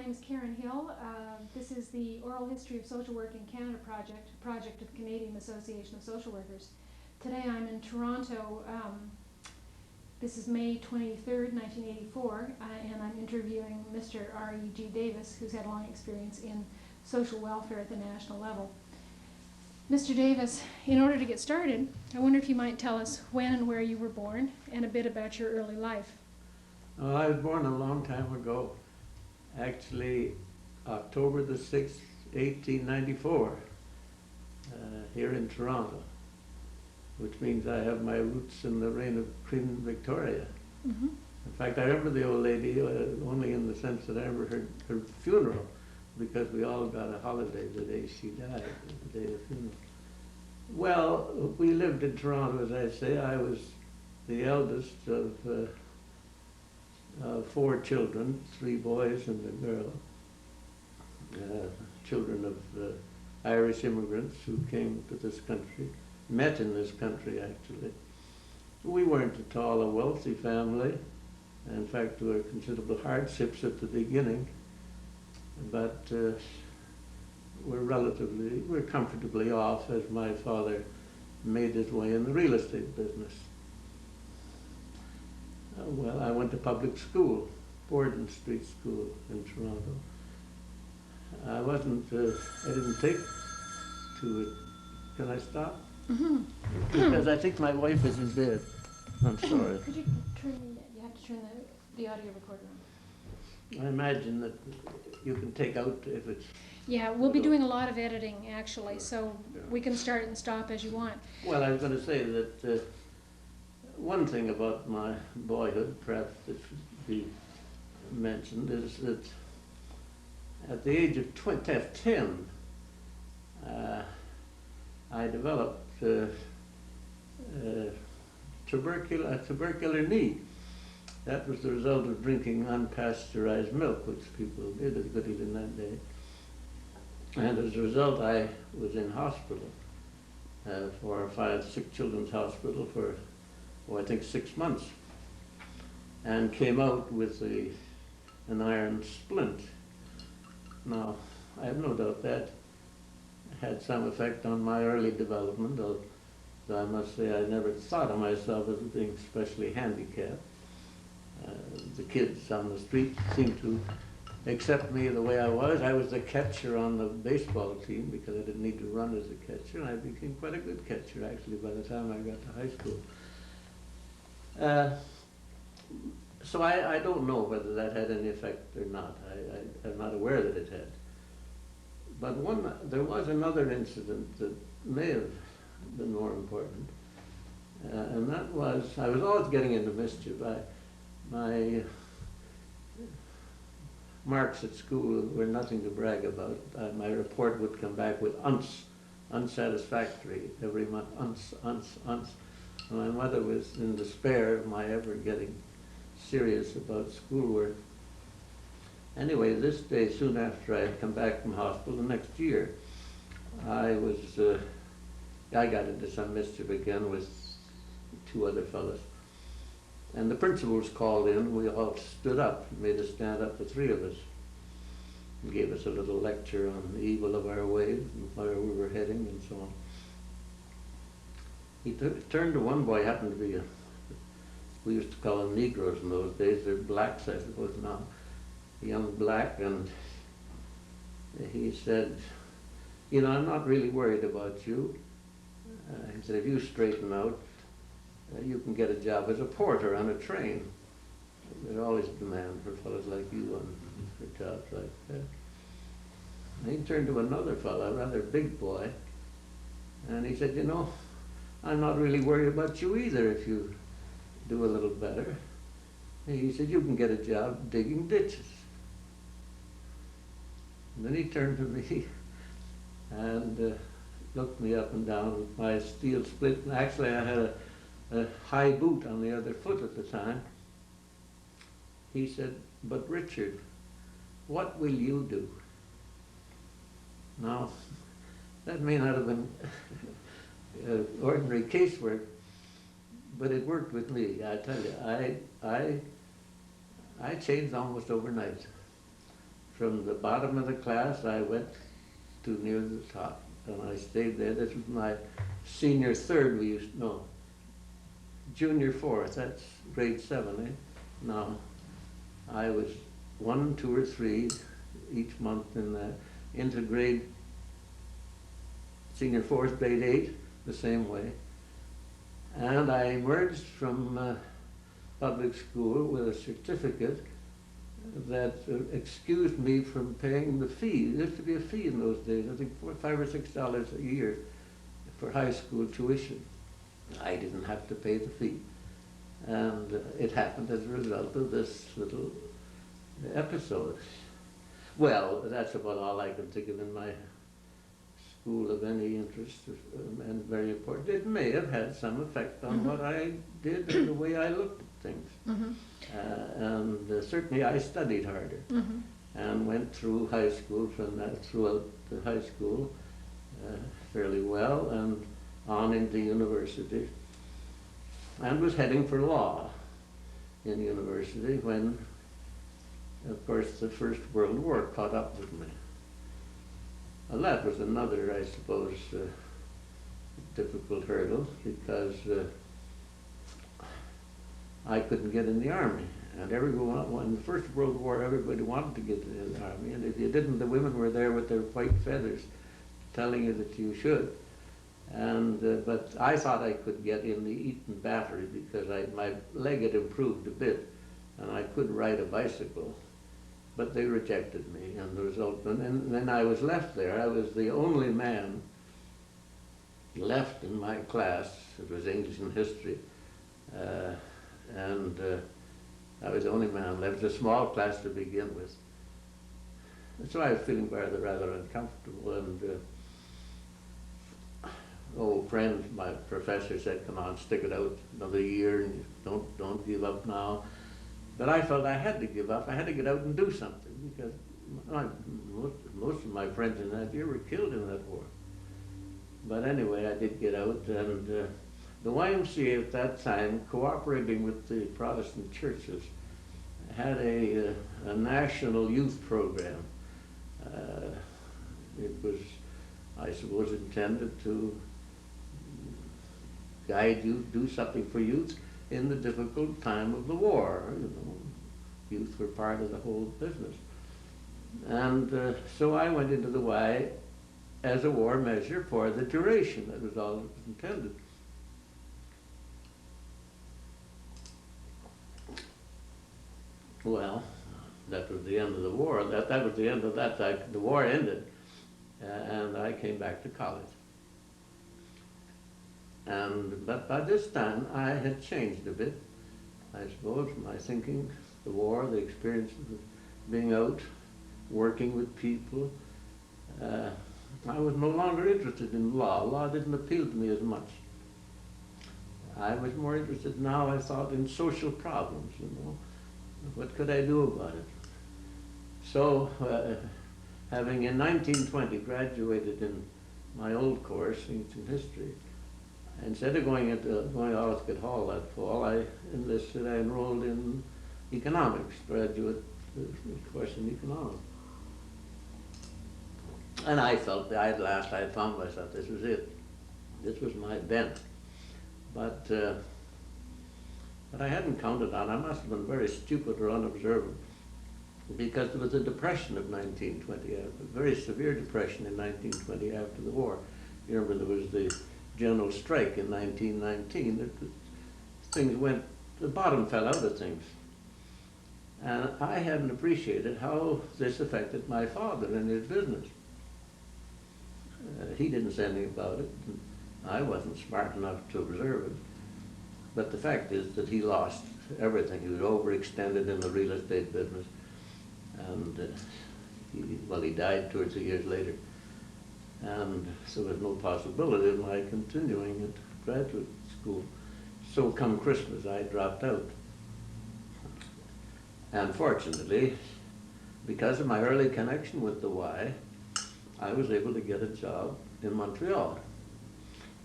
name is Karen Hill. This is the Oral History of Social Work in Canada project, a project of the Canadian Association of Social Workers. Today I'm in Toronto. This is May 23rd, 1984, and I'm interviewing Mr. R.E.G. Davis, who's had long experience in social welfare at the national level. Mr. Davis, in order to get started, I wonder if you might tell us when and where you were born and a bit about your early life. I was born a long time ago, actually October the 6th, 1894, here in Toronto, which means I have my roots in the reign of Queen Victoria. Mm-hmm. In fact, I remember the old lady only in the sense that I remember her funeral, because we all got a holiday the day she died, the day of the funeral. Well, we lived in Toronto, as I say. I was the eldest of 4 children, 3 boys and a girl, children of Irish immigrants who came to this country, met in this country actually. We weren't at all a wealthy family. In fact, there were considerable hardships at the beginning, but we're comfortably off as my father made his way in the real estate business. Well, I went to public school, Borden Street School in Toronto. I didn't take to it. Can I stop? Mm-hmm. Because I think my wife is in bed. I'm sorry. Could you you have to turn the audio recorder on. I imagine that you can take out if it's... Yeah, we'll be doing a lot of editing actually, so we can start and stop as you want. Well, I was going to say that one thing about my boyhood, perhaps that should be mentioned, is that at the age of 10, I developed a tubercular knee. That was the result of drinking unpasteurized milk, which people did as goodies in that day. And as a result, I was in hospital, 4 or 5 sick children's hospital for, I think 6 months, and came out with an iron splint. Now, I have no doubt that had some effect on my early development, though I must say I never thought of myself as being especially handicapped. The kids on the street seemed to accept me the way I was. I was the catcher on the baseball team because I didn't need to run as a catcher, and I became quite a good catcher actually by the time I got to high school. So I don't know whether that had any effect or not. I'm not aware that it had. But there was another incident that may have been more important, and that was, I was always getting into mischief. My marks at school were nothing to brag about. My report would come back with unsatisfactory every month, And my mother was in despair of my ever getting serious about schoolwork. Anyway, this day, soon after I had come back from hospital, the next year, I got into some mischief again with 2 other fellows. And the principal was called in. We all stood up, made us stand up, the 3 of us. He gave us a little lecture on the evil of our ways and where we were heading and so on. He turned to one boy, happened to be we used to call them Negroes in those days. They're blacks, I suppose now. A young black, and he said, you know, I'm not really worried about you. He said, if you straighten out, you can get a job as a porter on a train. There's always demand for fellows like you for jobs like that. And he turned to another fellow, a rather big boy, and he said, you know, I'm not really worried about you either if you do a little better. And he said, you can get a job digging ditches. And then he turned to me and looked me up and down with my steel split. And actually, I had a high boot on the other foot at the time. He said, but Richard, what will you do? Now, that may not have been ordinary casework, but it worked with me. I tell you, I changed almost overnight. from the bottom of the class, I went to near the top, and I stayed there. This was my senior third, junior fourth, that's grade 7, eh? No, I was 1, 2, or 3 each month in that, into senior fourth, grade 8, the same way. And I emerged from public school with a certificate that excused me from paying the fee. There used to be a fee in those days, I think $5 or $6 a year for high school tuition. I didn't have to pay the fee. And it happened as a result of this little episode. Well, that's about all I can think of in my school of any interest and very important. It may have had some effect on what I did and the way I looked at things. And certainly I studied harder and went through high school throughout the high school fairly well and on into university, and was heading for law in university when, of course, the First World War caught up with me. Well, that was another, I suppose, difficult hurdle, because I couldn't get in the army. And everyone, in the First World War, everybody wanted to get in the army. And if you didn't, the women were there with their white feathers telling you that you should. And but I thought I could get in the Eton Battery because my leg had improved a bit, and I could ride a bicycle. But they rejected me, and the result. And then I was left there. I was the only man left in my class. It was English and history, and I was the only man left. It was a small class to begin with, and so I was feeling rather uncomfortable. And old friend, my professor said, "Come on, stick it out another year, and don't give up now." But I felt I had to give up. I had to get out and do something, because most of my friends in that year were killed in that war. But anyway, I did get out, and the YMCA at that time, cooperating with the Protestant churches, had a national youth program. It was, I suppose, intended to guide youth, do something for youth in the difficult time of the war. Youth were part of the whole business. And so I went into the Y as a war measure for the duration. That was all it was intended. Well, that was the end of the war. That was the end of that. The war ended, and I came back to college. But by this time, I had changed a bit, I suppose, my thinking, the war, the experience of being out, working with people. I was no longer interested in law. Law didn't appeal to me as much. I was more interested now, I thought, in social problems, What could I do about it? So, having in 1920 graduated in my old course, ancient history, instead of going to Osgoode Hall that fall, I enrolled in economics, graduate course in economics. And I felt that at last I had found myself. This was it. This was my bent. But I hadn't counted on. I must have been very stupid or unobservant, because there was a depression of 1920, a very severe depression in 1920 after the war. You remember there was the general strike in 1919. The bottom fell out of things. And I hadn't appreciated how this affected my father and his business. He didn't say anything about it. I wasn't smart enough to observe it. But the fact is that he lost everything. He was overextended in the real estate business. And he died 2 or 3 years later. And so there was no possibility of my continuing at graduate school. So come Christmas, I dropped out. And fortunately, because of my early connection with the Y, I was able to get a job in Montreal.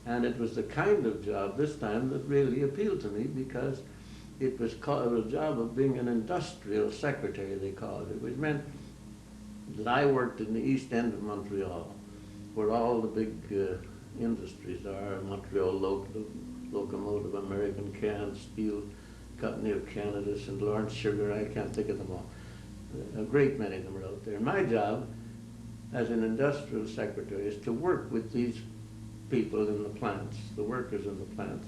And it was the kind of job this time that really appealed to me, because it was a job of being an industrial secretary, they called it. It was meant that I worked in the east end of Montreal, where all the big industries are, Montreal Locomotive, American Can, Steel Company of Canada, St. Lawrence Sugar, I can't think of them all. A great many of them are out there. My job as an industrial secretary is to work with these people in the plants, the workers in the plants,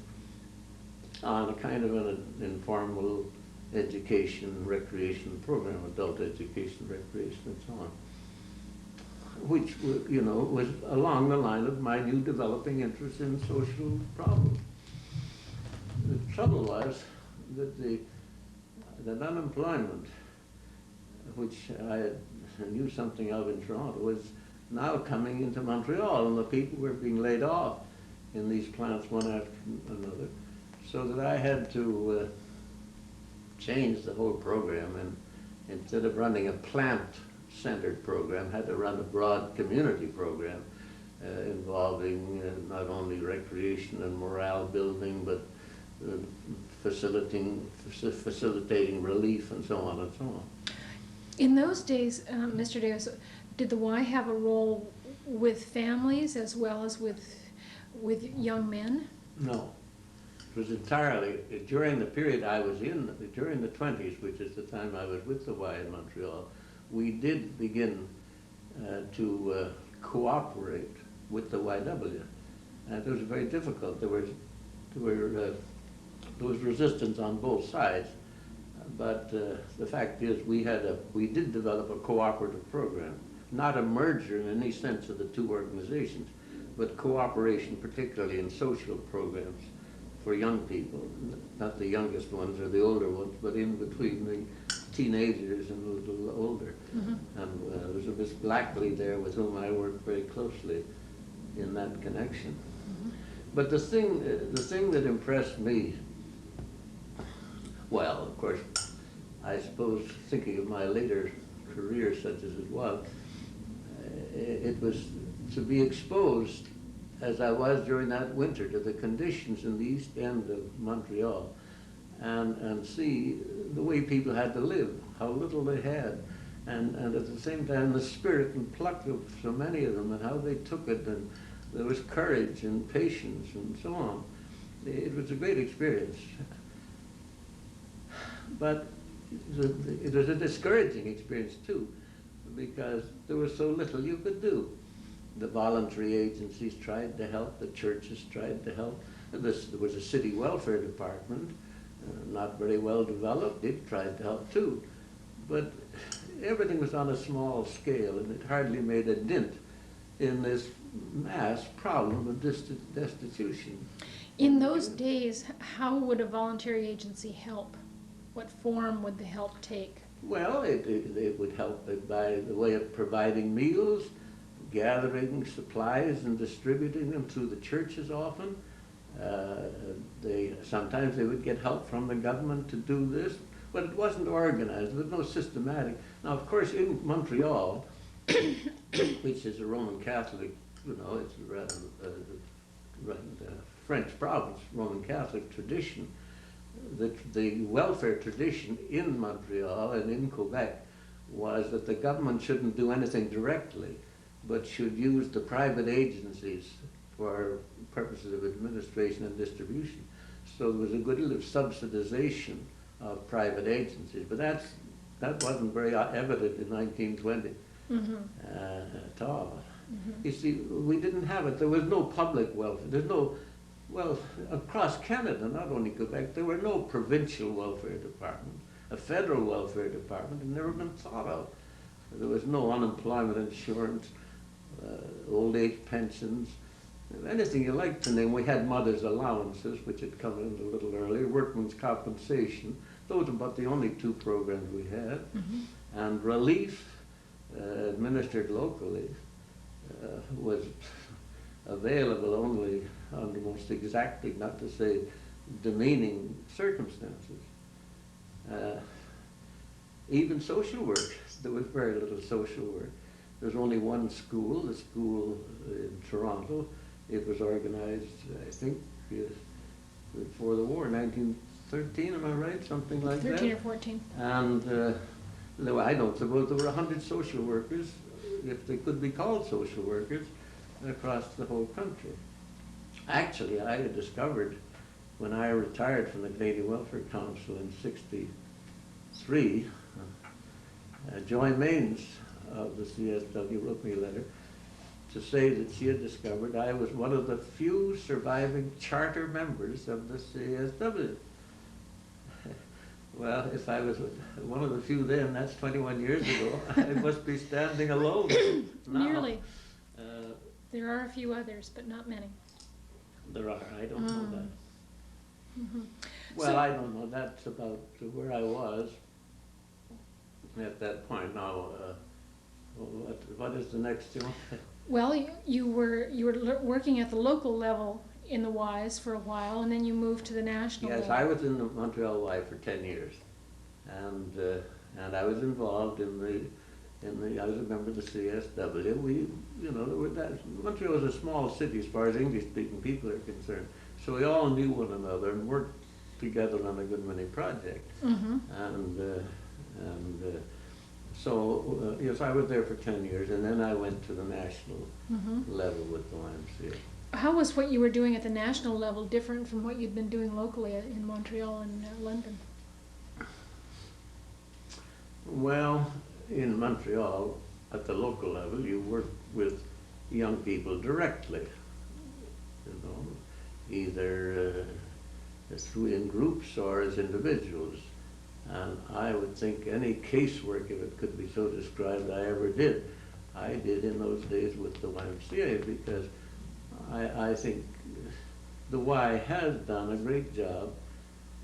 on a kind of an informal education, recreation program, adult education, recreation, and so on, which, you know, was along the line of my new developing interest in social problems. The trouble was that unemployment, which I knew something of in Toronto, was now coming into Montreal, and the people were being laid off in these plants one after another, so that I had to change the whole program, and instead of running a plant-centered program, had to run a broad community program involving not only recreation and morale building, but facilitating relief and so on and so on. In those days, Mr. Davis, did the Y have a role with families as well as with young men? No. It was entirely, during the period I was in, during the 20s, which is the time I was with the Y in Montreal, we did begin to cooperate with the YW. And it was very difficult. There was resistance on both sides. But the fact is, we did develop a cooperative program, not a merger in any sense of the two organizations, but cooperation, particularly in social programs for young people, not the youngest ones or the older ones, but in between the teenagers and a little older. Mm-hmm. And there was a Miss Blackley there with whom I worked very closely in that connection. Mm-hmm. But the thing that impressed me, well, of course, I suppose thinking of my later career, such as it was to be exposed, as I was during that winter, to the conditions in the east end of Montreal, and see the way people had to live, how little they had, and at the same time the spirit and pluck of so many of them, and how they took it, and there was courage and patience and so on. It was a great experience. But it was a discouraging experience too, because there was so little you could do. The voluntary agencies tried to help, the churches tried to help. There was a city welfare department, not very well developed. It tried to help too. But everything was on a small scale, and it hardly made a dent in this mass problem of destitution. In those days, how would a voluntary agency help? What form would the help take? Well, it would help by the way of providing meals, gathering supplies and distributing them through the churches often. Sometimes they would get help from the government to do this, but it wasn't organized. There was no systematic. Now, of course, in Montreal, which is a Roman Catholic, you know, it's a French province, Roman Catholic tradition, the welfare tradition in Montreal and in Quebec was that the government shouldn't do anything directly, but should use the private agencies for purposes of administration and distribution. So there was a good deal of subsidization of private agencies, but that wasn't very evident in 1920 at all. Mm-hmm. You see, we didn't have it. There was no public welfare. There's no, well, across Canada, not only Quebec, there were no provincial welfare departments. A federal welfare department had never been thought of. There was no unemployment insurance, old age pensions, anything you like to name. We had mothers' allowances, which had come in a little earlier, workmen's compensation. Those were about the only two programs we had. Mm-hmm. And relief, administered locally, was available only under most exacting, not to say demeaning circumstances. Even social work, there was very little social work. There was only one school, the school in Toronto. It was organized, I think, before the war, 1913, am I right? Something like 13 that. 13 or 14. And there though I don't suppose there were 100 social workers, if they could be called social workers, across the whole country. Actually, I had discovered when I retired from the Canadian Welfare Council in '63, Joy Mains of the CSW wrote me a letter to say that she had discovered I was one of the few surviving charter members of the CSW. Well, if I was one of the few then, that's 21 years ago, I must be standing alone now. Nearly. There are a few others, but not many. There are, I don't know that. Mm-hmm. Well, I don't know, that's about where I was at that point. Now, what is the next one? Well, you were working at the local level in the Ys for a while, and then you moved to the national Yes, level. I was in the Montreal Y for 10 years, and I was involved in the. I was a member of the CSW. We, there were Montreal was a small city as far as English-speaking people are concerned, so we all knew one another and worked together on a good many projects. Mm-hmm. So yes, I was there for 10 years, and then I went to the national Mm-hmm. level with the YMCA. How was what you were doing at the national level different from what you'd been doing locally in Montreal and London? Well, in Montreal, at the local level, you work with young people directly, either through in groups or as individuals. And I would think any casework, if it could be so described, I ever did, I did in those days with the YMCA, because I think the Y has done a great job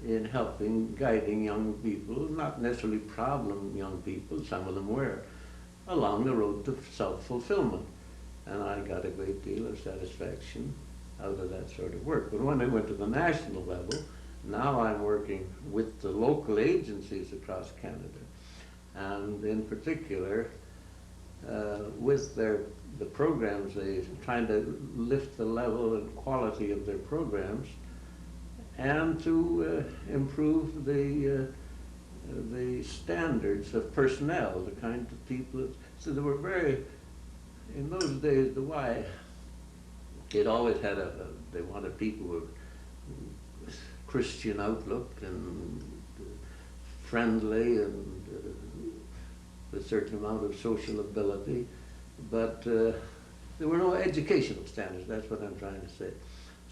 in helping, guiding young people, not necessarily problem young people, some of them were, along the road to self-fulfillment. And I got a great deal of satisfaction out of that sort of work. But when I went to the national level, now I'm working with the local agencies across Canada, and in particular with the programs, they're trying to lift the level and quality of their programs, and to improve the standards of personnel, the kind of people. So they were in those days, the Y, it always had they wanted people with Christian outlook and friendly and a certain amount of social ability, but there were no educational standards, that's what I'm trying to say.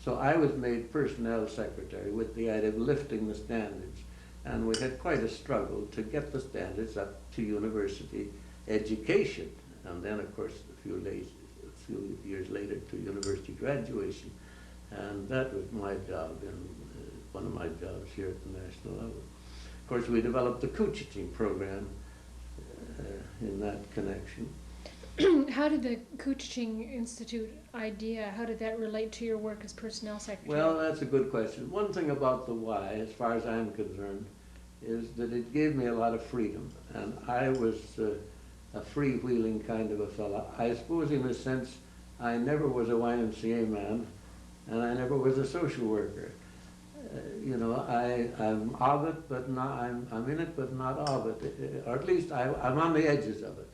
So I was made personnel secretary with the idea of lifting the standards, and we had quite a struggle to get the standards up to university education, and then of course a few years later to university graduation, and that was my job, one of my jobs here at the national level. Of course, we developed the Couchiching program in that connection. How did the Couchiching Institute idea, how did that relate to your work as personnel secretary? Well, that's a good question. One thing about the Y, as far as I'm concerned, is that it gave me a lot of freedom, and I was a freewheeling kind of a fellow. I suppose in a sense I never was a YMCA man, and I never was a social worker. I'm of it, but not, I'm in it, but not of it, or at least I'm on the edges of it.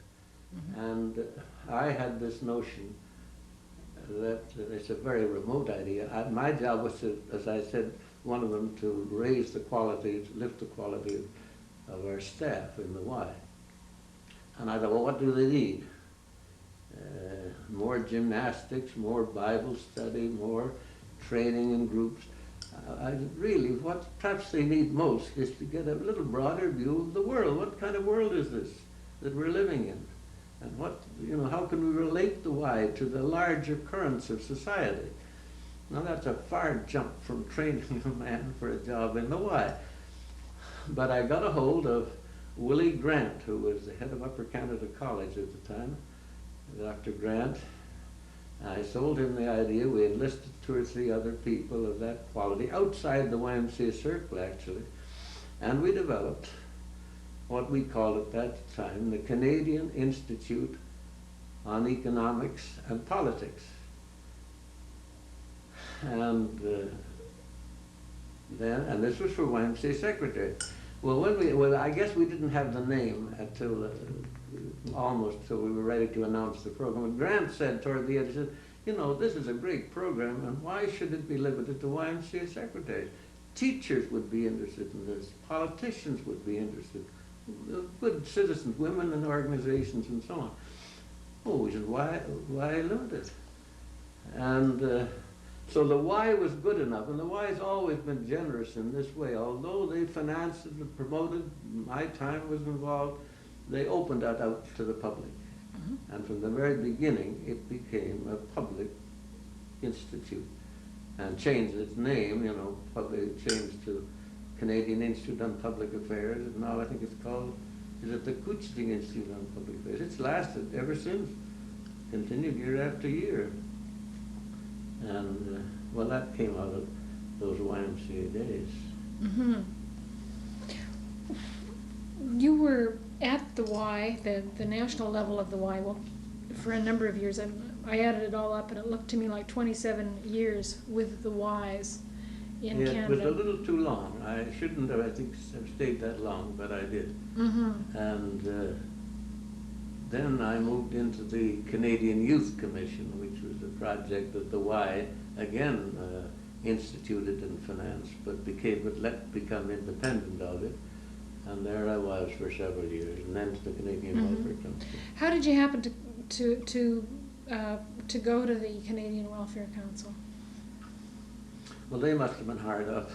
Mm-hmm. And I had this notion that it's a very remote idea. My job was to, as I said, one of them, to raise the quality, to lift the quality of our staff in the Y. And I thought, well, what do they need? More gymnastics, more Bible study, more training in groups. Really, what perhaps they need most is to get a little broader view of the world. What kind of world is this that we're living in? And how can we relate the Y to the larger currents of society? Now that's a far jump from training a man for a job in the Y. But I got a hold of Willie Grant, who was the head of Upper Canada College at the time, Dr. Grant. I sold him the idea. We enlisted 2 or 3 other people of that quality, outside the YMCA circle actually, and we developed what we called at that time the Canadian Institute on Economics and Politics. And this was for YMCA secretary. Well, I guess we didn't have the name until almost till we were ready to announce the program. And Grant said toward the end, he said, you know, this is a great program, and why should it be limited to YMCA secretaries? Teachers would be interested in this. Politicians would be interested. Good citizens, women in organizations, and so on. Oh, we said, why limit it? And so the Y was good enough, and the Y has always been generous in this way. Although they financed it and promoted, my time was involved, they opened that out to the public. Mm-hmm. And from the very beginning, it became a public institute and changed its name, you know, changed to Canadian Institute on Public Affairs, and now I think it's called, is it the Couchiching Institute on Public Affairs? It's lasted ever since, continued year after year. And, well, that came out of those YMCA days. Mm-hmm. You were at the Y, the national level of the Y, well, for a number of years. I added it all up, and it looked to me like 27 years with the Ys in Canada. It was a little too long. I shouldn't have, I think, have stayed that long, but I did. Mm-hmm. And then I moved into the Canadian Youth Commission, which was a project that the Y again instituted and financed, but let become independent of it. And there I was for several years, and then to the Canadian Mm-hmm. Welfare Council. How did you happen to go to the Canadian Welfare Council? Well, they must have been hard up.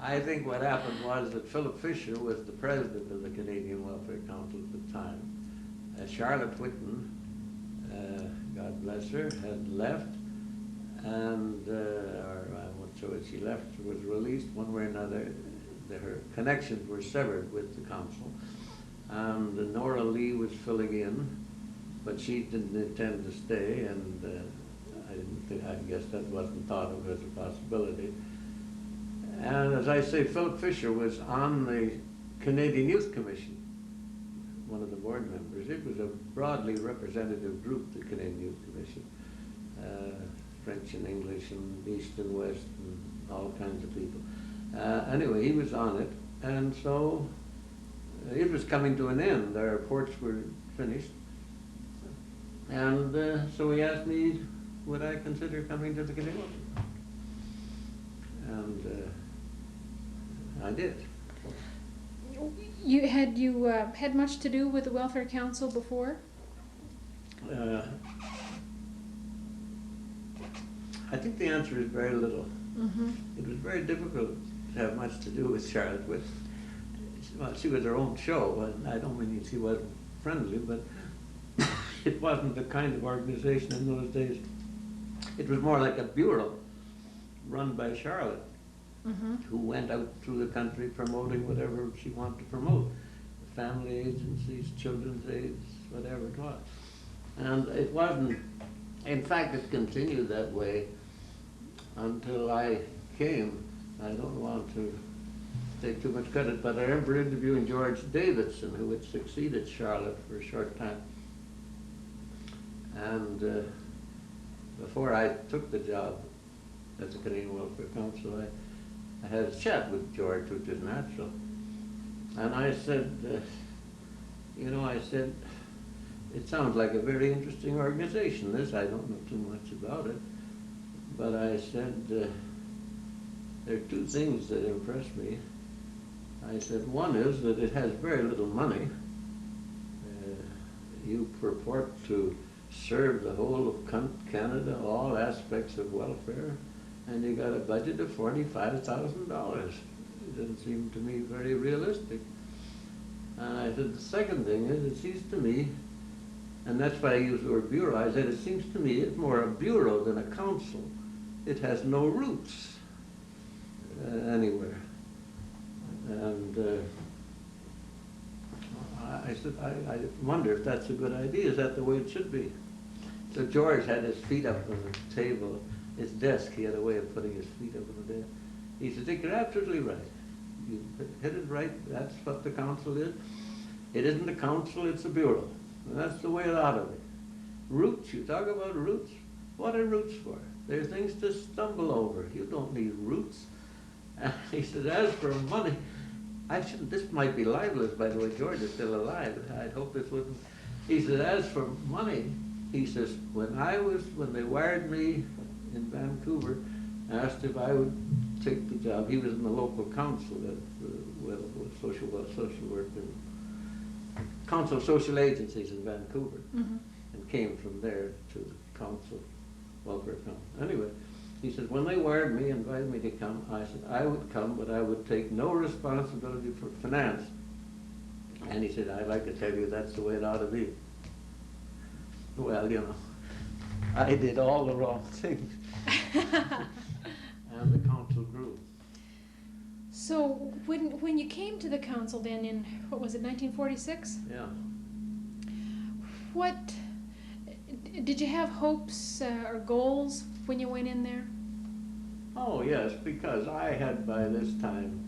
I think what happened was that Philip Fisher was the president of the Canadian Welfare Council at the time. Charlotte Whitten, God bless her, had left, and so she left, was released one way or another. Her connections were severed with the council, and Nora Lee was filling in, but she didn't intend to stay, and I guess that wasn't thought of as a possibility. And as I say, Philip Fisher was on the Canadian Youth Commission, one of the board members. It was a broadly representative group, the Canadian Youth Commission, French and English and East and West and all kinds of people. Anyway, he was on it, and so it was coming to an end. Our reports were finished, and so he asked me, would I consider coming to the Canadian? And I did. You had much to do with the Welfare Council before? I think the answer is very little. Mm-hmm. It was very difficult to have much to do with Charlotte. Well, she was her own show, and I don't mean she wasn't friendly, but it wasn't the kind of organization in those days. It was more like a bureau run by Charlotte, Mm-hmm. who went out through the country promoting whatever she wanted to promote. Family agencies, children's aids, whatever it was. And it wasn't, in fact, it continued that way until I came. I don't want to take too much credit, but I remember interviewing George Davidson, who had succeeded Charlotte for a short time. And before I took the job at the Canadian Welfare Council, I had a chat with George, which is natural. And I said, it sounds like a very interesting organization, this. I don't know too much about it. But I said, there are two things that impress me. I said, one is that it has very little money. You purport to serve the whole of Canada, all aspects of welfare, and you got a budget of $45,000. It doesn't seem to me very realistic. And I said, the second thing is, it seems to me, and that's why I use the word bureau, I said, it seems to me it's more a bureau than a council. It has no roots anywhere. And I said, I wonder if that's a good idea. Is that the way it should be? So George had his feet up on the table, his desk. He had a way of putting his feet up on the desk. He said, Dick, you're absolutely right. You hit it right. That's what the council is. It isn't a council, it's a bureau. And that's the way out of it. Roots, you talk about roots. What are roots for? They're things to stumble over. You don't need roots. And he said, as for money, I shouldn't, this might be libelous, by the way, George is still alive, I'd hope this wouldn't. He said, as for money, he says, when they wired me in Vancouver, asked if I would take the job, he was in the local council at, social work, and Council of Social Agencies in Vancouver, and came from there to the council, welfare council. Anyway, he said, when they wired me, invited me to come, I said, I would come, but I would take no responsibility for finance. And he said, I'd like to tell you that's the way it ought to be. Well, you know, I did all the wrong things. And the council grew. So when you came to the council then in, what was it, 1946? Yeah. What, did you have hopes or goals when you went in there? Oh, yes, because I had by this time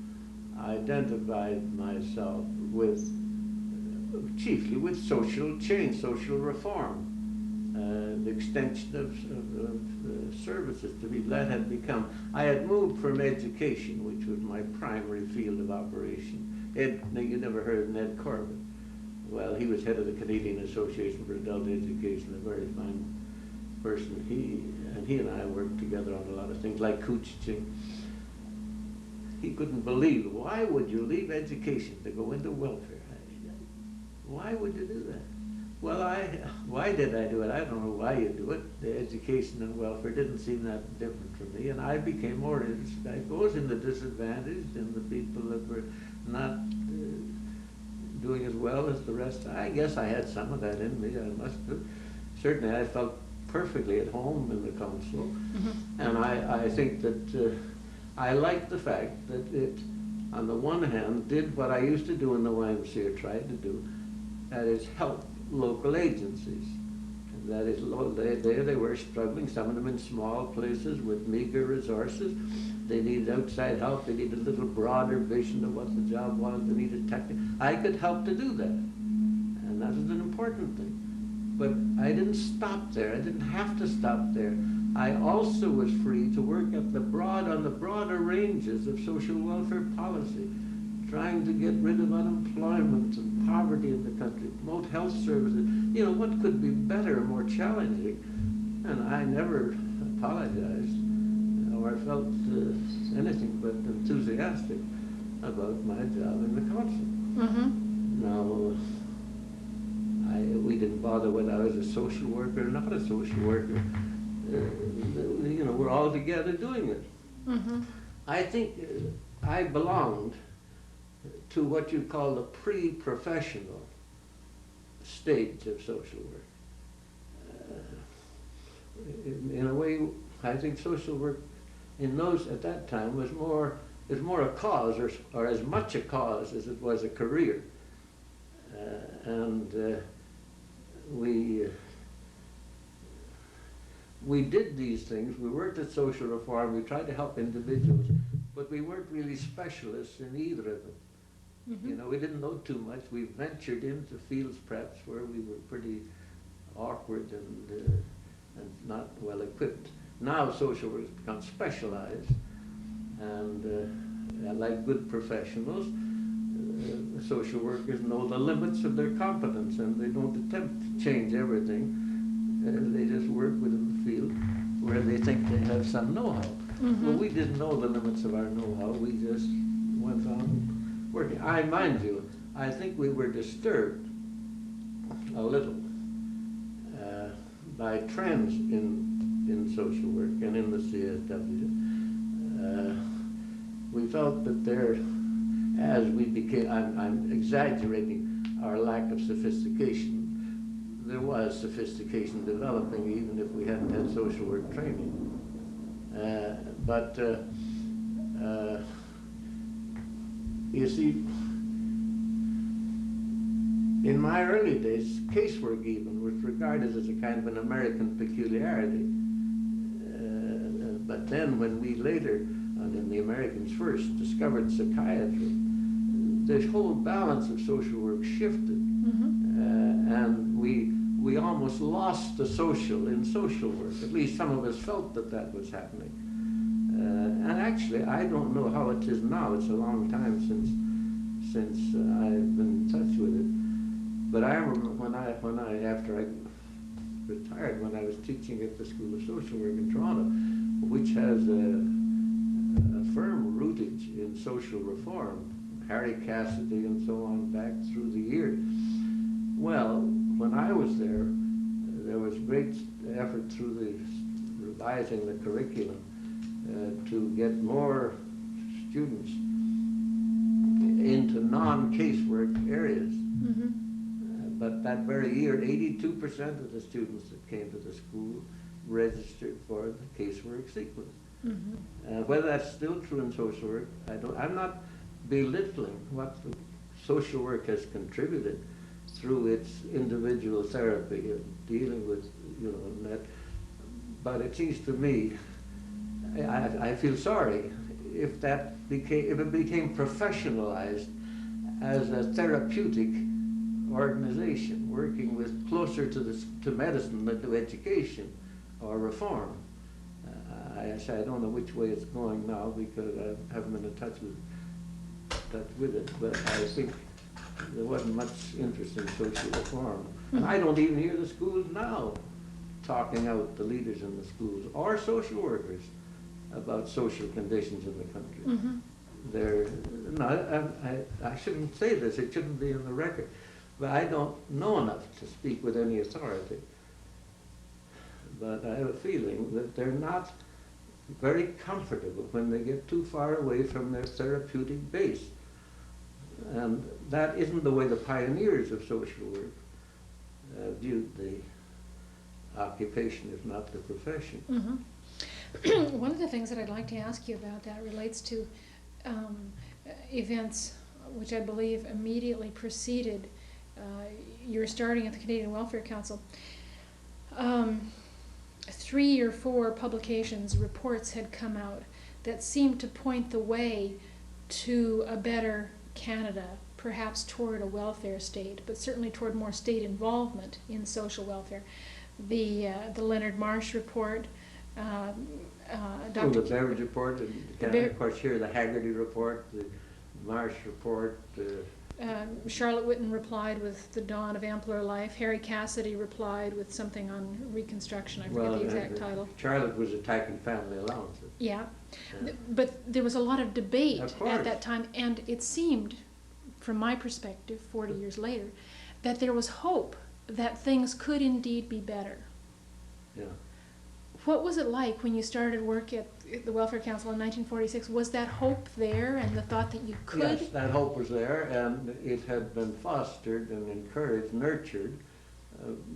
identified myself with, chiefly with social change, social reform. The extension of services to be, that had become, I had moved from education, which was my primary field of operation. You never heard of Ned Corbett. Well, he was head of the Canadian Association for Adult Education, a very fine person. He and I worked together on a lot of things, like Couchiching. He couldn't believe, why would you leave education to go into welfare? Why would you do that? Well, why did I do it? I don't know why you do it. The education and welfare didn't seem that different for me, and I became more interested, I suppose, in the disadvantaged, in the people that were not doing as well as the rest. I guess I had some of that in me, I must have. Certainly I felt perfectly at home in the council, and I think that I liked the fact that it, on the one hand, did what I used to do in the YMCA, or tried to do, that is help local agencies. And that is, they were struggling, some of them in small places with meager resources. They needed outside help, they needed a little broader vision of what the job was, they needed technical. I could help to do that, and that was an important thing. But I didn't stop there, I didn't have to stop there. I also was free to work at on the broader ranges of social welfare policy, trying to get rid of unemployment and poverty in the country, promote health services. You know, what could be better and more challenging? And I never apologized or felt anything but enthusiastic about my job in the council. Now, we didn't bother whether I was a social worker or not a social worker. You know, we're all together doing it. I think I belonged to what you call the pre-professional stage of social work. In a way, I think social work at that time was more a cause, or as much a cause as it was a career. We did these things. We worked at social reform. We tried to help individuals, but we weren't really specialists in either of them. You know, we didn't know too much. We ventured into fields perhaps where we were pretty awkward and not well equipped. Now social work has become specialized, and like good professionals, social workers know the limits of their competence, and they don't attempt to change everything. They just work within the field where they think they have some know-how. Well, we didn't know the limits of our know-how. We just went on working. Mind you, I think we were disturbed a little by trends in social work and in the CSW. We felt that as we became, I'm exaggerating our lack of sophistication, there was sophistication developing even if we hadn't had social work training. You see, in my early days, casework even was regarded as a kind of an American peculiarity. But then when we later, and the Americans first, discovered psychiatry, the whole balance of social work shifted. And we almost lost the social in social work. At least some of us felt that was happening. And actually, I don't know how it is now. It's a long time since I've been in touch with it. But I remember when I after I retired, when I was teaching at the School of Social Work in Toronto, which has a firm rootage in social reform, Harry Cassidy and so on, back through the years. Well, when I was there, there was great effort through the revising the curriculum to get more students into non-casework areas. But that very year, 82% of the students that came to the school registered for the casework sequence. Whether that's still true in social work, I'm not belittling what the social work has contributed through its individual therapy of dealing with, that. But it seems to me, I feel sorry if it became professionalized as a therapeutic organization working with closer to medicine than to education or reform. I don't know which way it's going now because I haven't been in touch with it, but I think there wasn't much interest in social reform. And I don't even hear the schools now talking out, the leaders in the schools or social workers, about social conditions in the country. I shouldn't say this, it shouldn't be in the record, but I don't know enough to speak with any authority. But I have a feeling that they're not very comfortable when they get too far away from their therapeutic base. And that isn't the way the pioneers of social work viewed the occupation, if not the profession. One of the things that I'd like to ask you about that relates to events which I believe immediately preceded your starting at the Canadian Welfare Council. 3 or 4 publications, reports had come out that seemed to point the way to a better Canada, perhaps toward a welfare state, but certainly toward more state involvement in social welfare. The Leonard Marsh report, the Beveridge report, and of course here the Haggerty report, the Marsh report. Charlotte Whitten replied with The Dawn of Ampler Life. Harry Cassidy replied with something on Reconstruction. I forget the exact title. Charlotte was attacking family allowances. Yeah. But there was a lot of debate at that time, and it seemed, from my perspective, 40 years later, that there was hope that things could indeed be better. Yeah. What was it like when you started work at the Welfare Council in 1946? Was that hope there and the thought that you could? Yes, that hope was there, and it had been fostered and encouraged, nurtured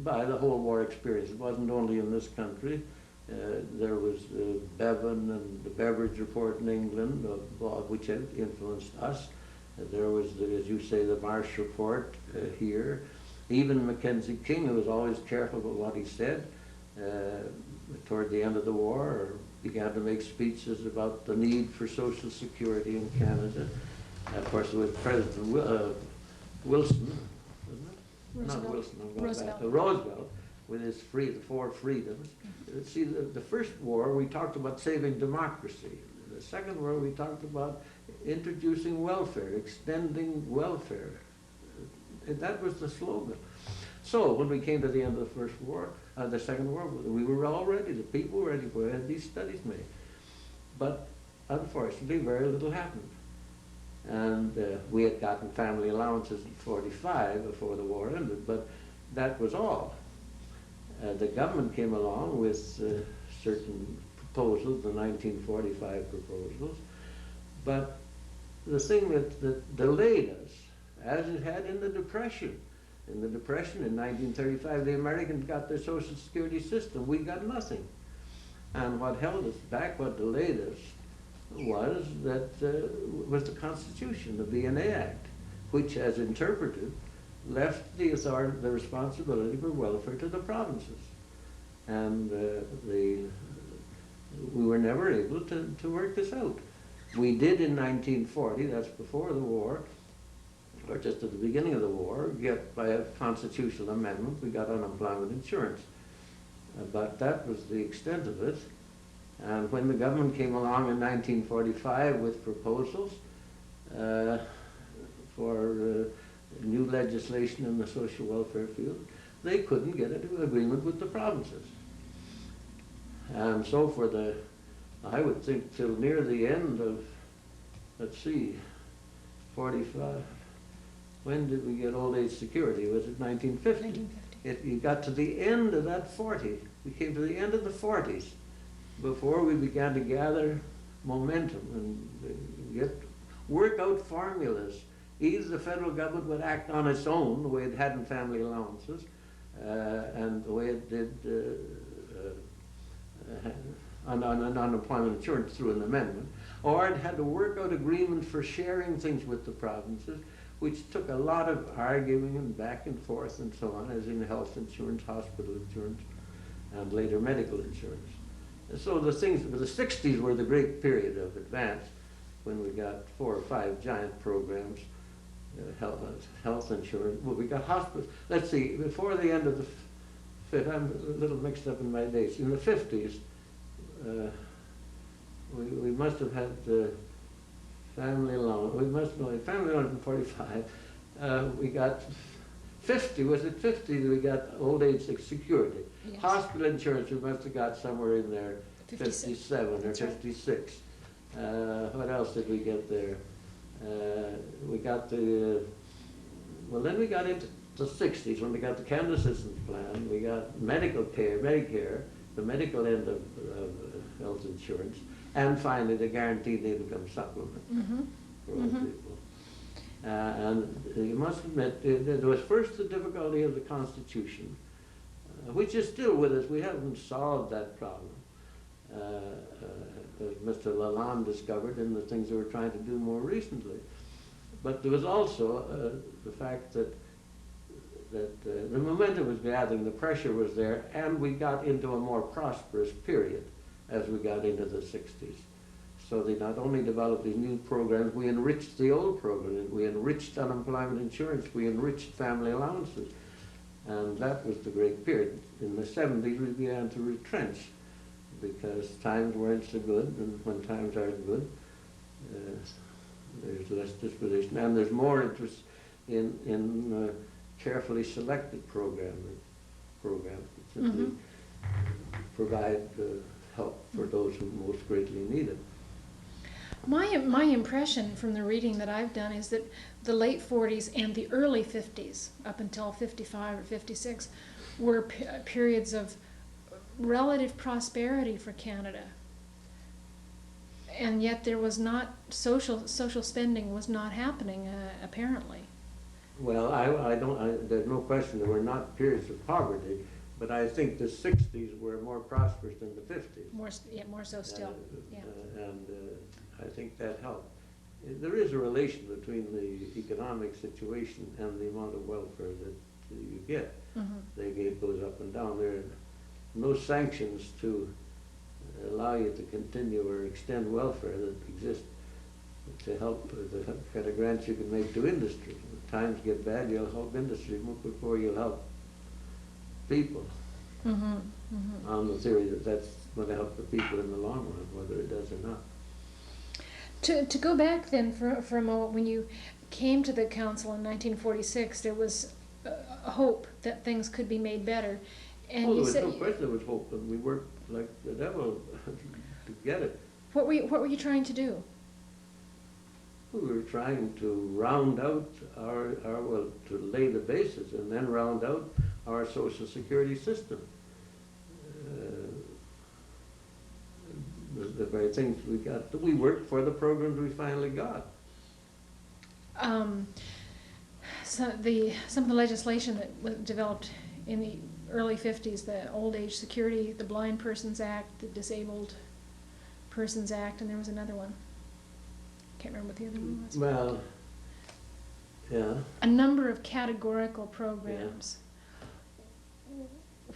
by the whole war experience. It wasn't only in this country. There was Bevan and the Beveridge report in England, which had influenced us. There was, as you say, the Marsh report here. Even Mackenzie King, who was always careful about what he said, toward the end of the war, began to make speeches about the need for Social Security in Canada. Of course, it was President Wilson, wasn't it? Roosevelt. Not Wilson, Roosevelt. Roosevelt, with his the 4 freedoms. See, the first war, we talked about saving democracy. The second war, we talked about introducing welfare, extending welfare. That was the slogan. So when we came to the end of the first war, the second war, we were all ready. The people were ready. We had these studies made. But unfortunately, very little happened. And we had gotten family allowances in 45 before the war ended, but that was all. The government came along with certain proposals, the 1945 proposals, but the thing that delayed us, as it had in the Depression. In the Depression in 1935, the Americans got their Social Security system. We got nothing. And what held us back, what delayed us, was the Constitution, the V&A Act, which, as interpreted, left the responsibility for welfare to the provinces. And we were never able to work this out. We did in 1940, that's before the war, or just at the beginning of the war, get by a constitutional amendment, we got unemployment insurance. But that was the extent of it. And when the government came along in 1945 with proposals for new legislation in the social welfare field, they couldn't get into agreement with the provinces. And so for the, I would think till near the end of, let's see, 45, when did we get old age security? Was it 1950? 1950. You got to the end of that 40. We came to the end of the 40s before we began to gather momentum and work out formulas. Either the federal government would act on its own, the way it had in family allowances, and the way it did on unemployment insurance through an amendment, or it had to work out agreement for sharing things with the provinces, which took a lot of arguing and back and forth and so on, as in health insurance, hospital insurance, and later medical insurance. And so the 60s were the great period of advance when we got 4 or 5 giant programs, health insurance. Well, we got hospitals. Let's see, before the end of the I'm a little mixed up in my dates. In the 50s, we must have had family allowance. We must know family allowance in 45. We got 50. Was it 50 that we got old age security? Yes. Hospital insurance we must have got somewhere in there, 56. 57 That's or right. 56. What else did we get there? We got the, well then we got into the 60s when we got the Canada Assistance Plan, we got medical care, Medicare, the medical end of health insurance, and finally the guaranteed income supplement for all people. And you must admit, there was first the difficulty of the Constitution, which is still with us. We haven't solved that problem. As Mr. Lalonde discovered in the things they were trying to do more recently. But there was also the fact that the momentum was gathering, the pressure was there, and we got into a more prosperous period as we got into the 60s. So they not only developed these new programs, we enriched the old program, we enriched unemployment insurance, we enriched family allowances, and that was the great period. In the 70s we began to retrench because times weren't so good, and when times aren't good, there's less disposition, and there's more interest in carefully selected programs that simply provide help for those who most greatly need it. My impression from the reading that I've done is that the late 40s and the early 50s, up until 55 or 56, were periods of relative prosperity for Canada. And yet there was not, social spending was not happening, apparently. Well, there's no question there were not periods of poverty, but I think the 60s were more prosperous than the 50s. More so still, yeah. And I think that helped. There is a relation between the economic situation and the amount of welfare that you get. They goes up and down. There are no sanctions to allow you to continue or extend welfare that exist to help the kind of grants you can make to industry. When times get bad, you'll help industry before you'll help people. On the theory that that's going to help the people in the long run, whether it does or not. To go back then for a moment, when you came to the council in 1946, there was a hope that things could be made better. And there you was said, no question there was hope, and we worked like the devil to get it. what were you trying to do? We were trying to round out well, to lay the basis and then round out our Social Security system. The very things we got, we worked for the programs we finally got. Some of the legislation that was developed in the early 50s, the Old Age Security, the Blind Persons Act, the Disabled Persons Act, and there was another one. Can't remember what the other one was. Well, yeah. A number of categorical programs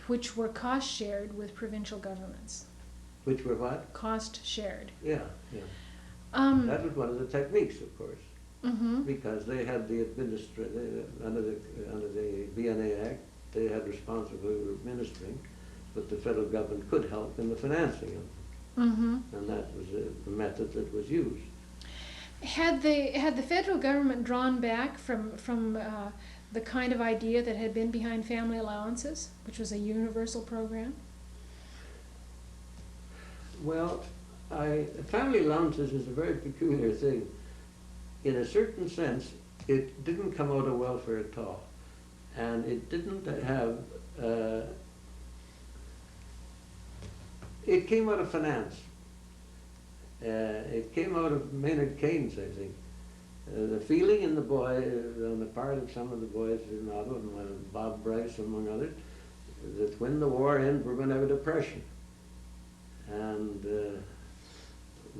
which were cost shared with provincial governments. Which were what? Cost shared. Yeah. That was one of the techniques, of course, because they had the under the BNA Act, they had responsibility for administering, but the federal government could help in the financing of Mm-hmm. and that was the method that was used. Had the federal government drawn back from the kind of idea that had been behind family allowances, which was a universal program? Well, family allowances is a very peculiar thing. In a certain sense, it didn't come out of welfare at all, and it didn't have. It came out of finance. It came out of Maynard Keynes, I think. The feeling in the boy, on the part of some of the boys in Ottawa, and Bob Bryce among others, that when the war ends, we're going to have a depression. And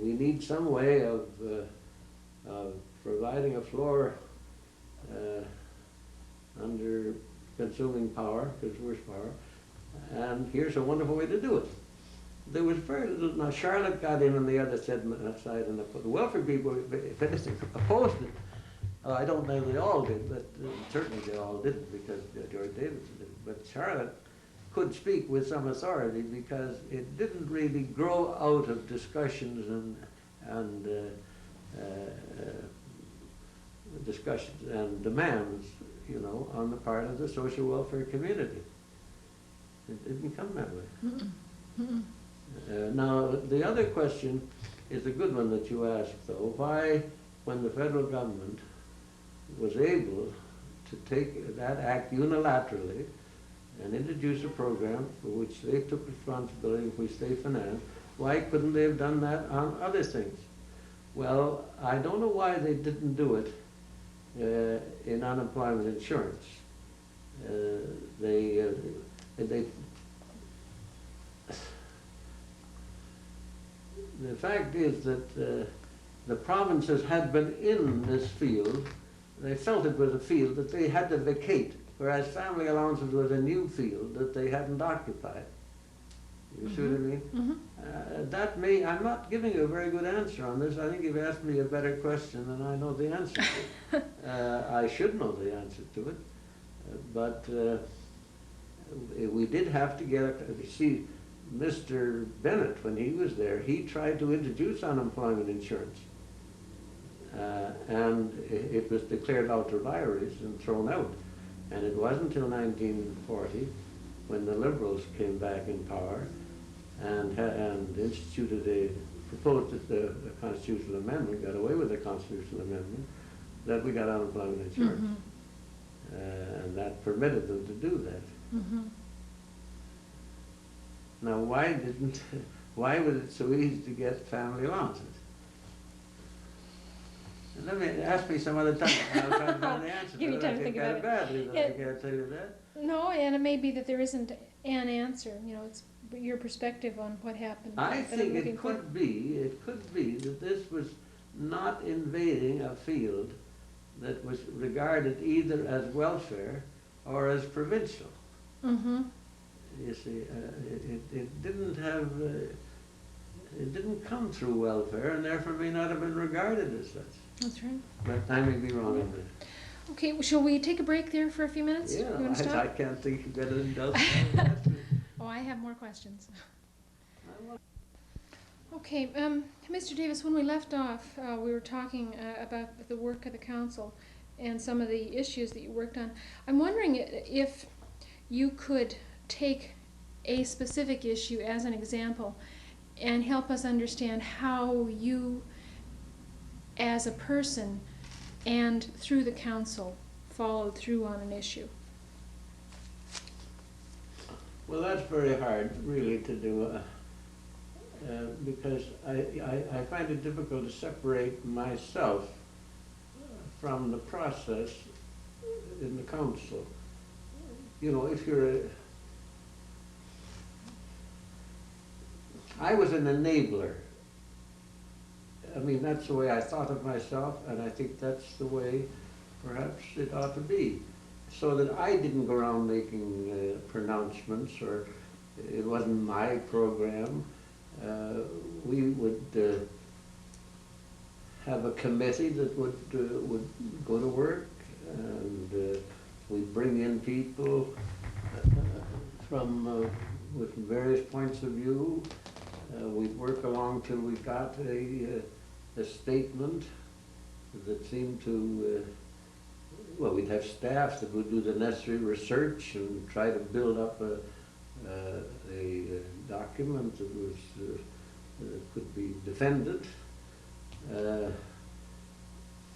we need some way of providing a floor under consuming power, consumer's power, and here's a wonderful way to do it. There was very little. Now Charlotte got in on the other side, and the welfare people, if anything, opposed it. I don't know they all did, but certainly they all didn't, because George Davidson did. But Charlotte could speak with some authority because it didn't really grow out of discussions and discussions and demands, you know, on the part of the social welfare community. It didn't come that way. Mm-mm. Mm-mm. Now, the other question is a good one that you asked, though. Why, when the federal government was able to take that act unilaterally and introduce a program for which they took responsibility, which they financed, why couldn't they have done that on other things? Well, I don't know why they didn't do it in unemployment insurance. The fact is that the provinces had been in this field. They felt it was a field that they had to vacate, whereas family allowances was a new field that they hadn't occupied. You see what I mean? Mm-hmm. I'm not giving you a very good answer on this. I think you've asked me a better question than I know the answer to. I should know the answer to it, but we did have to get, see, Mr. Bennett, when he was there, he tried to introduce unemployment insurance. And it was declared ultra-vires and thrown out. And it wasn't until 1940, when the Liberals came back in power and proposed the constitutional amendment, got away with the constitutional amendment, that we got unemployment insurance. Mm-hmm. And that permitted them to do that. Mm-hmm. Now, why was it so easy to get family allowances? And let me ask me some other time. I'll try to find the answer. Give you time to think about it. Badly, but I can't tell you that. No, and it may be that there isn't an answer. You know, it's your perspective on what happened. I think it could be that this was not invading a field that was regarded either as welfare or as provincial. Mm-hmm. You see, it didn't have, it didn't come through welfare, and therefore may not have been regarded as such. That's right. But I may be wrong on that. Okay, well, shall we take a break there for a few minutes? Yeah, You want to stop? I can't think better than does. Oh, I have more questions. Okay, Mr. Davis, when we left off, we were talking about the work of the council and some of the issues that you worked on. I'm wondering if you could take a specific issue as an example and help us understand how you, as a person and through the council, followed through on an issue. Well, that's very hard, really, to do, because I find it difficult to separate myself from the process in the council. You know, if you're I was an enabler. I mean, that's the way I thought of myself, and I think that's the way perhaps it ought to be. So that I didn't go around making pronouncements, or it wasn't my program. We would have a committee that would go to work, and we'd bring in people from with various points of view. We'd work along till we got a statement that seemed to, well, we'd have staff that would do the necessary research and try to build up a document that was could be defended.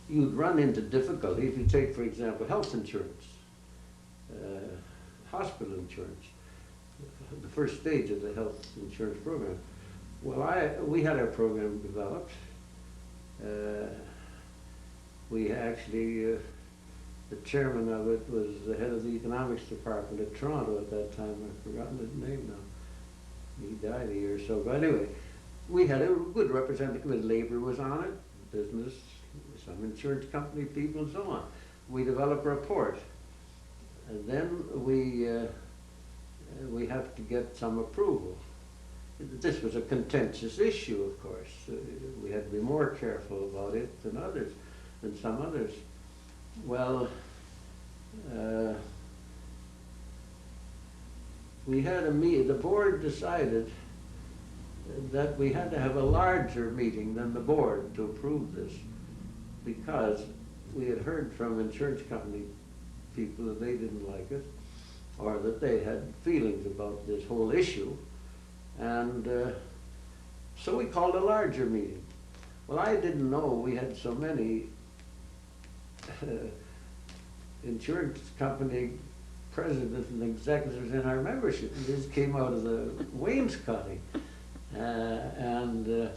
You'd run into difficulty if you take, for example, health insurance, hospital insurance, the first stage of the health insurance program. Well, we had our program developed. We actually, the chairman of it was the head of the economics department at Toronto at that time. I've forgotten his name now. He died a year or so. But anyway, we had a good representative. Labor was on it, business, some insurance company people, and so on. We developed a report, and then we have to get some approval. This was a contentious issue, of course. We had to be more careful about it than others, than some others. Well, we had a meeting. The board decided that we had to have a larger meeting than the board to approve this, because we had heard from insurance company people that they didn't like it, or that they had feelings about this whole issue. And so we called a larger meeting. Well, I didn't know we had so many insurance company presidents and executives in our membership. This came out of the wainscoting. And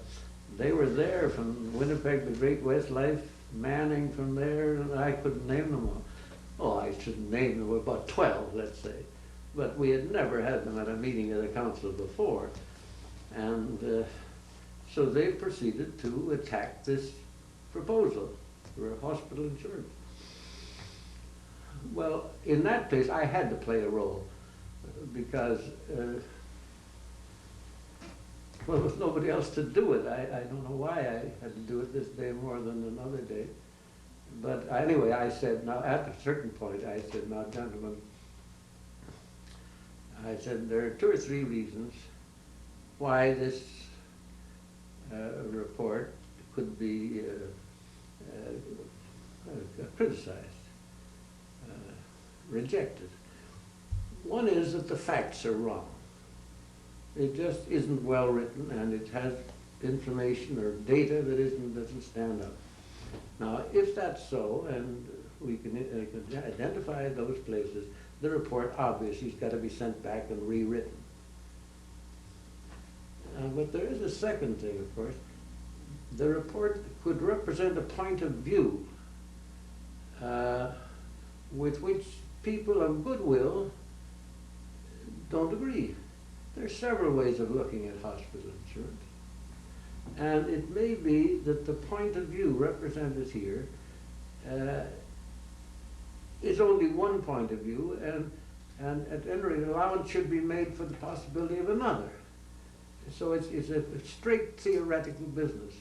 they were there from Winnipeg to Great West Life, Manning from there, and I couldn't name them all. Oh, I shouldn't name them, about 12, let's say. But we had never had them at a meeting of the council before. And so they proceeded to attack this proposal for a hospital insurance. Well, in that case, I had to play a role because, well, there was nobody else to do it. I don't know why I had to do it this day more than another day. But anyway, I said, now at a certain point, I said, now gentlemen, I said, there are 2 or 3 reasons why this report could be criticized, rejected. One is that the facts are wrong. It just isn't well written, and it has information or data that doesn't stand up. Now, if that's so, and we can identify those places, the report obviously has got to be sent back and rewritten. But there is a second thing, of course. The report could represent a point of view with which people of goodwill don't agree. There are several ways of looking at hospital insurance. And it may be that the point of view represented here is only one point of view, and at any rate, allowance should be made for the possibility of another. So it's a straight theoretical business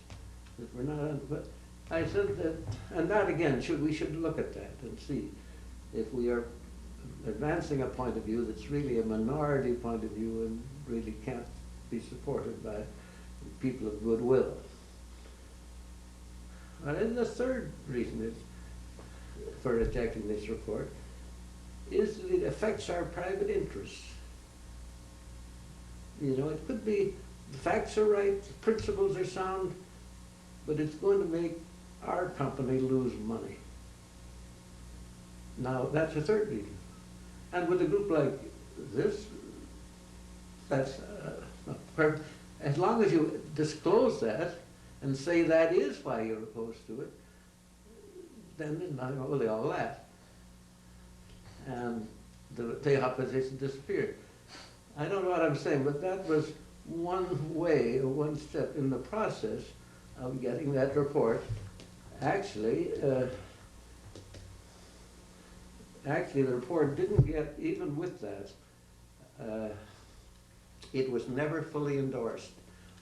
that we're not. But I said that, and that again, we should look at that and see if we are advancing a point of view that's really a minority point of view and really can't be supported by people of goodwill. And the third reason is for rejecting this report is that it affects our private interests. You know, it could be the facts are right, the principles are sound, but it's going to make our company lose money. Now, that's a third reason. And with a group like this, that's as long as you disclose that and say that is why you're opposed to it, then they all laugh. And the opposition disappeared. I don't know what I'm saying, but that was one way, or one step in the process of getting that report. Actually, the report didn't get, even with that, it was never fully endorsed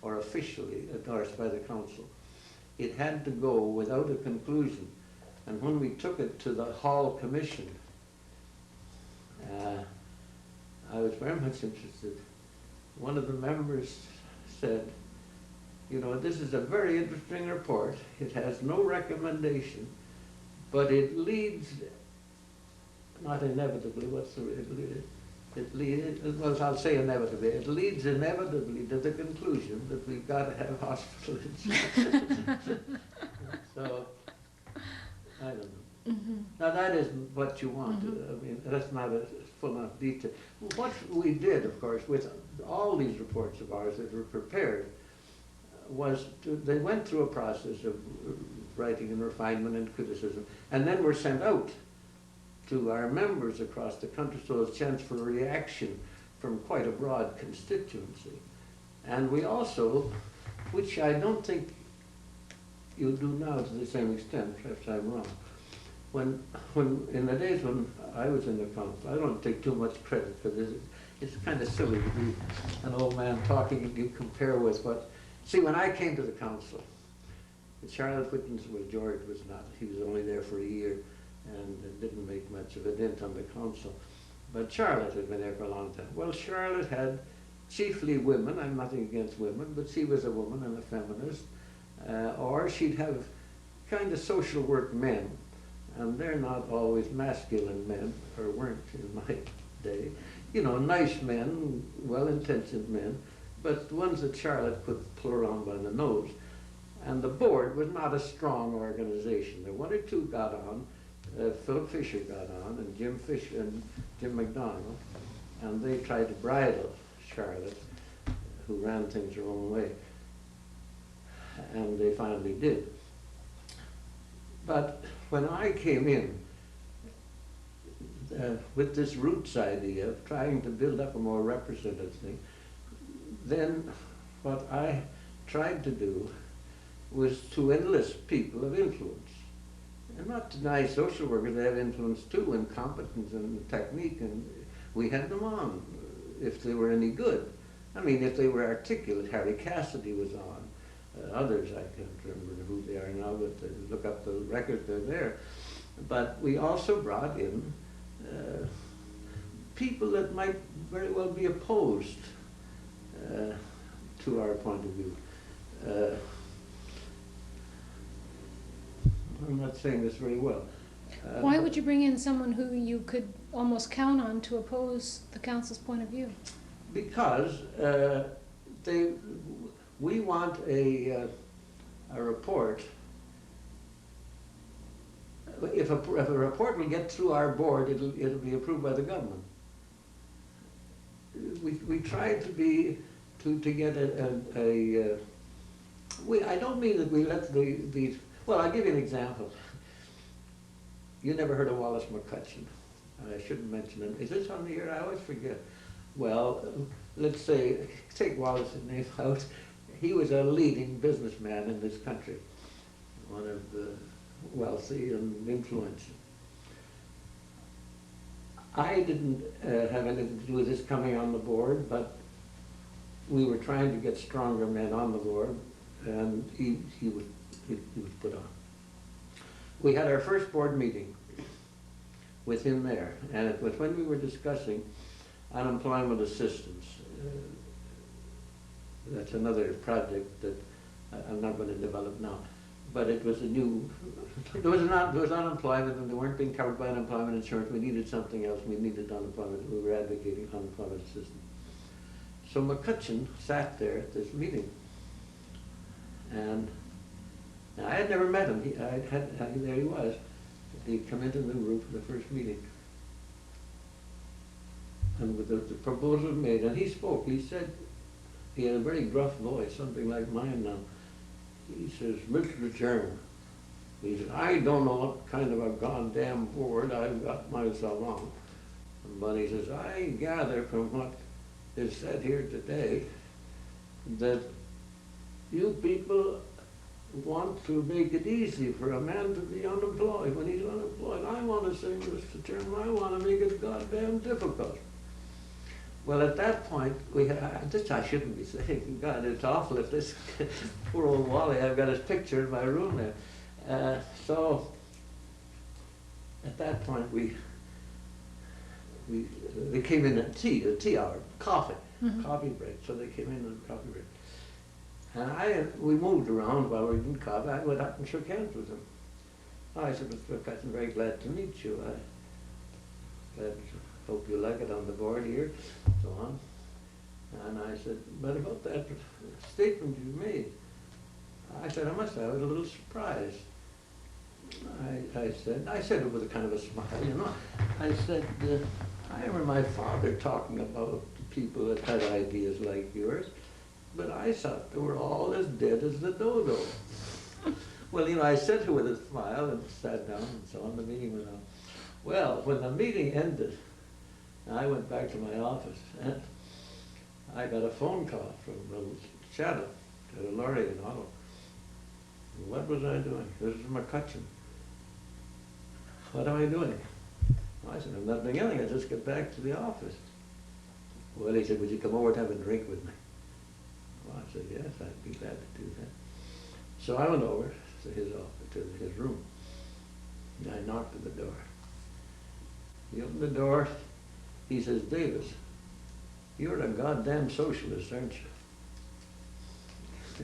or officially endorsed by the council. It had to go without a conclusion. And when we took it to the Hall Commission, I was very much interested. One of the members said, you know, this is a very interesting report. It has no recommendation, but it leads, not inevitably, well, I'll say inevitably, it leads inevitably to the conclusion that we've got to have hospitals. So, I don't know. Mm-hmm. Now, that isn't what you want. I mean, that's not a full enough detail. What we did, of course, with all these reports of ours that were prepared, was they went through a process of writing and refinement and criticism, and then were sent out to our members across the country, so there's a chance for a reaction from quite a broad constituency. And we also, which I don't think you do now to the same extent, perhaps I'm wrong, when in the days when I was in the council, I don't take too much credit for this. It's kind of silly to be an old man talking and you compare with what. See, when I came to the council, Charlotte Whitman was George was not. He was only there for a year and didn't make much of a dent on the council. But Charlotte had been there for a long time. Well, Charlotte had chiefly women. I'm nothing against women, but she was a woman and a feminist. Or she'd have kind of social work men. And they're not always masculine men, or weren't in my day. You know, nice men, well-intentioned men, but the ones that Charlotte could pull around by the nose. And the board was not a strong organization. There one or two got on. Philip Fisher got on, and Jim Fisher and Jim McDonald, and they tried to bridle Charlotte, who ran things her own way. And they finally did. But when I came in with this roots idea of trying to build up a more representative thing, then what I tried to do was to enlist people of influence. And not deny social workers, they have influence too, and competence and technique, and we had them on if they were any good. I mean, if they were articulate. Harry Cassidy was on. Others, I can't remember who they are now, but look up the records, they're there. But we also brought in people that might very well be opposed to our point of view. I'm not saying this very well. Why would you bring in someone who you could almost count on to oppose the council's point of view? Because we want a report. If a report will get through our board, it'll be approved by the government. We tried to get I don't mean that we let these. Well, I'll give you an example. You never heard of Wallace McCutcheon. I shouldn't mention him. Is this on the air? I always forget. Well, let's say, take Wallace's name out. He was a leading businessman in this country, one of the wealthy and influential. I didn't have anything to do with this coming on the board, but we were trying to get stronger men on the board, and he was put on. We had our first board meeting with him there, and it was when we were discussing unemployment assistance. That's another project that I'm not going to develop now. But it was a new, there was unemployment, and they weren't being covered by unemployment insurance. We needed something else. We needed unemployment. We were advocating unemployment assistance. So McCutcheon sat there at this meeting, and now, I had never met him. There he was. He'd come into the room for the first meeting. And with the proposal made, and he spoke, he said, he had a very gruff voice, something like mine now. He says, Mr. Chairman, he said, I don't know what kind of a goddamn board I've got myself on. But he says, I gather from what is said here today that you people want to make it easy for a man to be unemployed when he's unemployed. I want to say, Mr. Chairman, I want to make it goddamn difficult. Well, at that point, we had, this I shouldn't be saying, God, it's awful if this poor old Wally, I've got his picture in my room there. So, at that point, they came in at tea hour, coffee break. So they came in on coffee break. And we moved around while we were in Cobb. I went up and shook hands with him. I said, Mr. McCutcheon, very glad to meet you. Hope you like it on the board here, so on. And I said, but about that statement you made, I said, I must say, I was a little surprised. I said it with a kind of a smile, you know. I said, I remember my father talking about people that had ideas like yours, but I thought they were all as dead as the dodo. Well, you know, I said it with a smile and sat down and so on. The meeting went on. Well, when the meeting ended, I went back to my office and I got a phone call from Shadow, Laurie in Ottawa. What was I doing? This is McCutcheon. What am I doing? I said, I'm not doing anything. I just got back to the office. Well, he said, would you come over and have a drink with me? Well, I said, yes, I'd be glad to do that. So I went over to his office, to his room. And I knocked at the door. He opened the door. He says, Davis, you're a goddamn socialist, aren't you?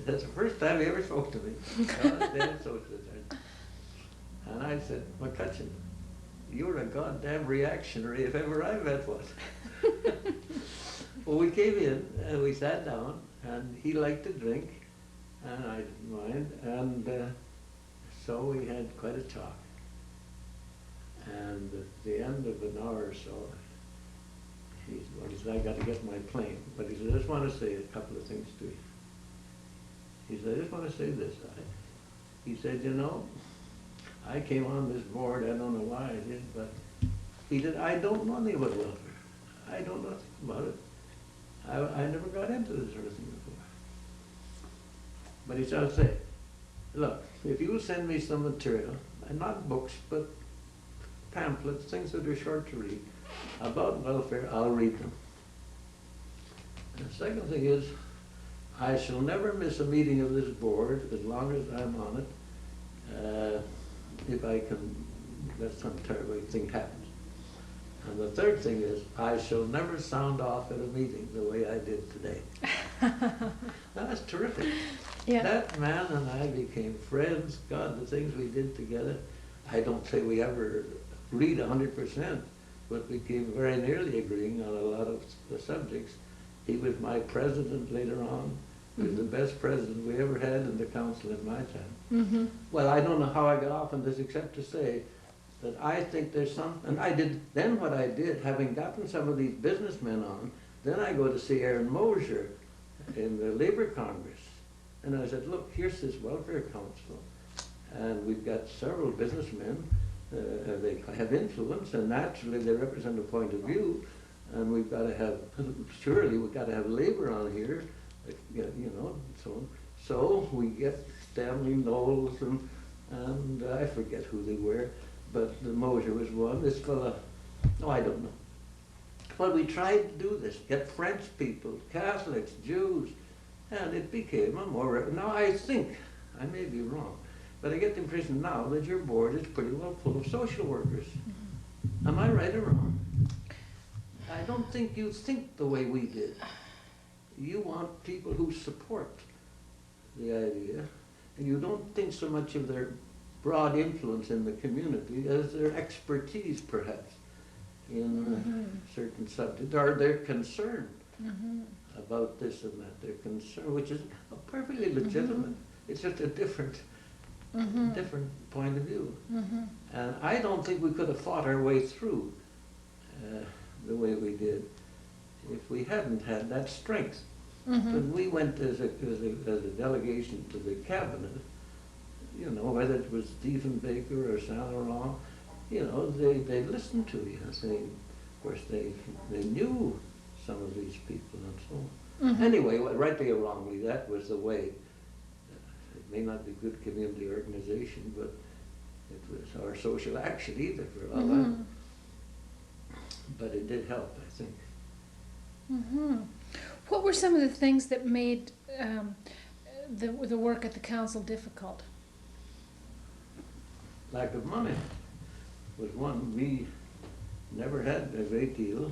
That's the first time he ever spoke to me. Goddamn socialist, aren't you? And I said, McCutcheon, you're a goddamn reactionary if ever I met one. Well, we came in and we sat down and he liked to drink and I didn't mind, and so we had quite a talk. And at the end of an hour or so, he said, I got to get my plane. But he said, I just want to say a couple of things to you. He said, I just want to say this. He said, you know, I came on this board, I don't know why I did, but he said, I don't know anything about welfare. I don't know anything about it. I never got into this sort of thing before. But he said, I'll say, look, if you send me some material, and not books, but pamphlets, things that are short to read, about welfare, I'll read them. And the second thing is, I shall never miss a meeting of this board as long as I'm on it, if I can, let some terrible thing happens. And the third thing is, I shall never sound off at a meeting the way I did today. That's terrific. Yeah. That man and I became friends. God, the things we did together, I don't say we ever agreed 100%, but we came very nearly agreeing on a lot of the subjects. He was my president later on. He was the best president we ever had in the council in my time. Mm-hmm. Well, I don't know how I got off on this except to say that I think there's some, and I did, then what I did, having gotten some of these businessmen on, then I go to see Aaron Mosier in the Labor Congress. And I said, look, here's this welfare council, and we've got several businessmen, they have influence, and naturally they represent a point of view, and we've got to have, surely we've got to have labor on here, you know, so on. So we get Stanley Knowles and I forget who they were, but the Mosier was one. This fella, no, I don't know. But we tried to do this, get French people, Catholics, Jews, and it became a more, now I think, I may be wrong, but I get the impression now that your board is pretty well full of social workers. Mm-hmm. Am I right or wrong? I don't think you think the way we did. You want people who support the idea, and you don't think so much of their broad influence in the community as their expertise, perhaps, in certain subjects, or their concern about this and that. Their concern, which is perfectly legitimate. It's just a different point of view. And I don't think we could have fought our way through the way we did if we hadn't had that strength. When we went as a delegation to the cabinet, you know, whether it was Stephen Baker or Saint Laurent, you know, they listened to you. Of course, they knew some of these people and so on. Anyway, rightly or wrongly, that was the way. It may not be good community organization, but it was our social action either for a lot. But it did help, I think. What were some of the things that made the work at the council difficult? Lack of money was one. We never had a great deal.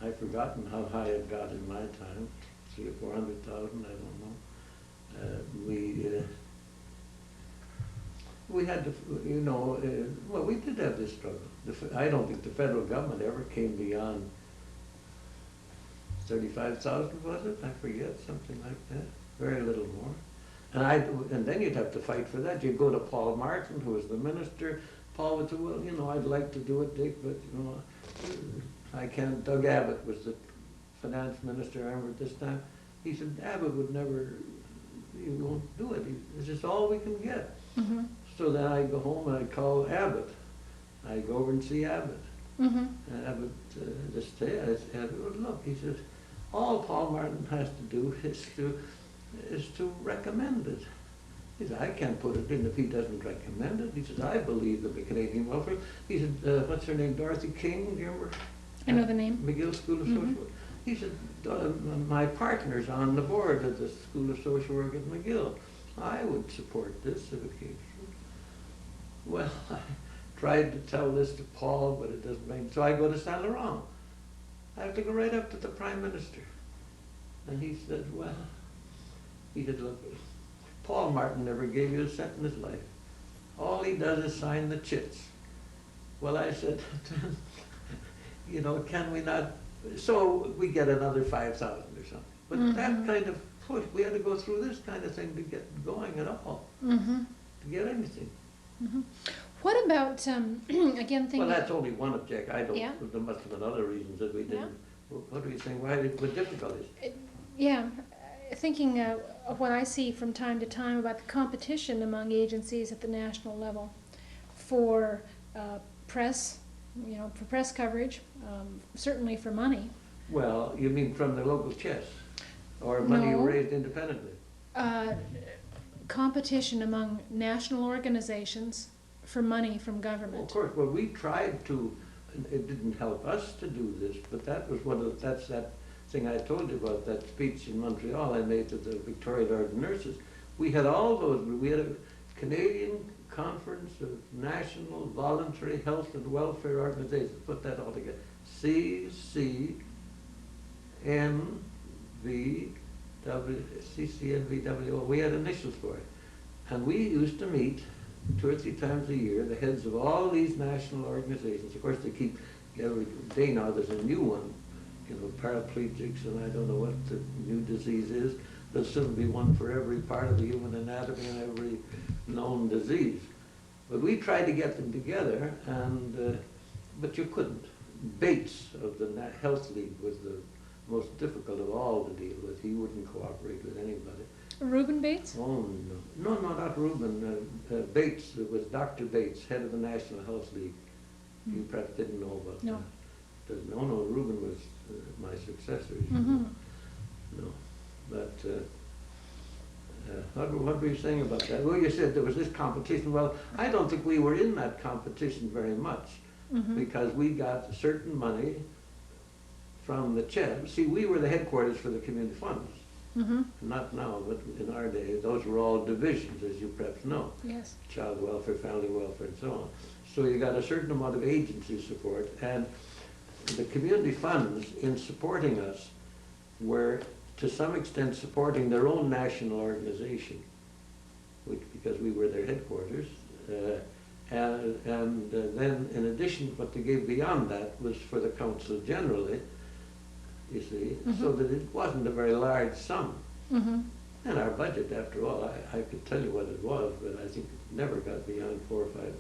I've forgotten how high it got in my time, 300,000 or 400,000, I don't know. We had to, well, we did have this struggle. I don't think the federal government ever came beyond 35,000, was it? I forget, something like that. Very little more. And then you'd have to fight for that. You'd go to Paul Martin, who was the minister. Paul would say, well, I'd like to do it, Dick, but, I can't. Doug Abbott was the finance minister, I remember at this time. He said, Abbott would never, you won't do it. This is all we can get. Mm-hmm. So then I'd go home and I'd call Abbott. I'd go over and see Abbott. Mm-hmm. And Abbott just say, look, he says, all Paul Martin has to do is to recommend it. He said, I can't put it in if he doesn't recommend it. He says, I believe in the Canadian welfare. He said, what's her name, Dorothy King, do you remember? I know the name. McGill School of Social Work. He said, my partner's on the board of the School of Social Work at McGill. I would support this if it came through. Well, I tried to tell this to Paul, but it doesn't make, so I go to Saint Laurent. I have to go right up to the Prime Minister. And he said, well, look, Paul Martin never gave you a cent in his life. All he does is sign the chits. Well, I said, can we not, so we get another 5,000 or something. But that kind of push, we had to go through this kind of thing to get going at all, to get anything. What about, again, thinking... Well, that's only one object. I don't, Yeah. There must have been other reasons that we didn't. What are you saying? Why did, what difficulties? Thinking of what I see from time to time about the competition among agencies at the national level for press, for press coverage, certainly for money. Well, you mean from the local chess, or money No. raised independently? Competition among national organizations for money from Well, government. of course, well, we tried to, and it didn't help us to do this, but that was that's that thing I told you about, that speech in Montreal I made to the Victorian Order of Nurses. We had all those, we had a Canadian Conference of National Voluntary Health and Welfare Organizations, put that all together. CCNVWO, we had initials for it. And we used to meet 2 or 3 times a year, the heads of all these national organizations. Of course, they keep, every day now there's a new one, paraplegics, and I don't know what the new disease is. There'll soon be one for every part of the human anatomy and every known disease. But we tried to get them together, and but you couldn't. Bates of the Health League was the most difficult of all to deal with. He wouldn't cooperate with anybody. Reuben Bates? Oh, no, not Reuben. Bates, it was Dr. Bates, head of the National Health League. You perhaps didn't know about No. that. No, Reuben was my successor. No, but what were you saying about that? Well, you said there was this competition. Well, I don't think we were in that competition very much, because we got certain money from the CHED. See, we were the headquarters for the community funds. Not now, but in our day, those were all divisions, as you perhaps know. Yes. Child welfare, family welfare, and so on. So you got a certain amount of agency support, and the community funds, in supporting us, were to some extent supporting their own national organization, because we were their headquarters. And then, in addition, what they gave beyond that was for the council generally, you see, so that it wasn't a very large sum. And our budget, after all, I could tell you what it was, but I think it never got beyond 400,000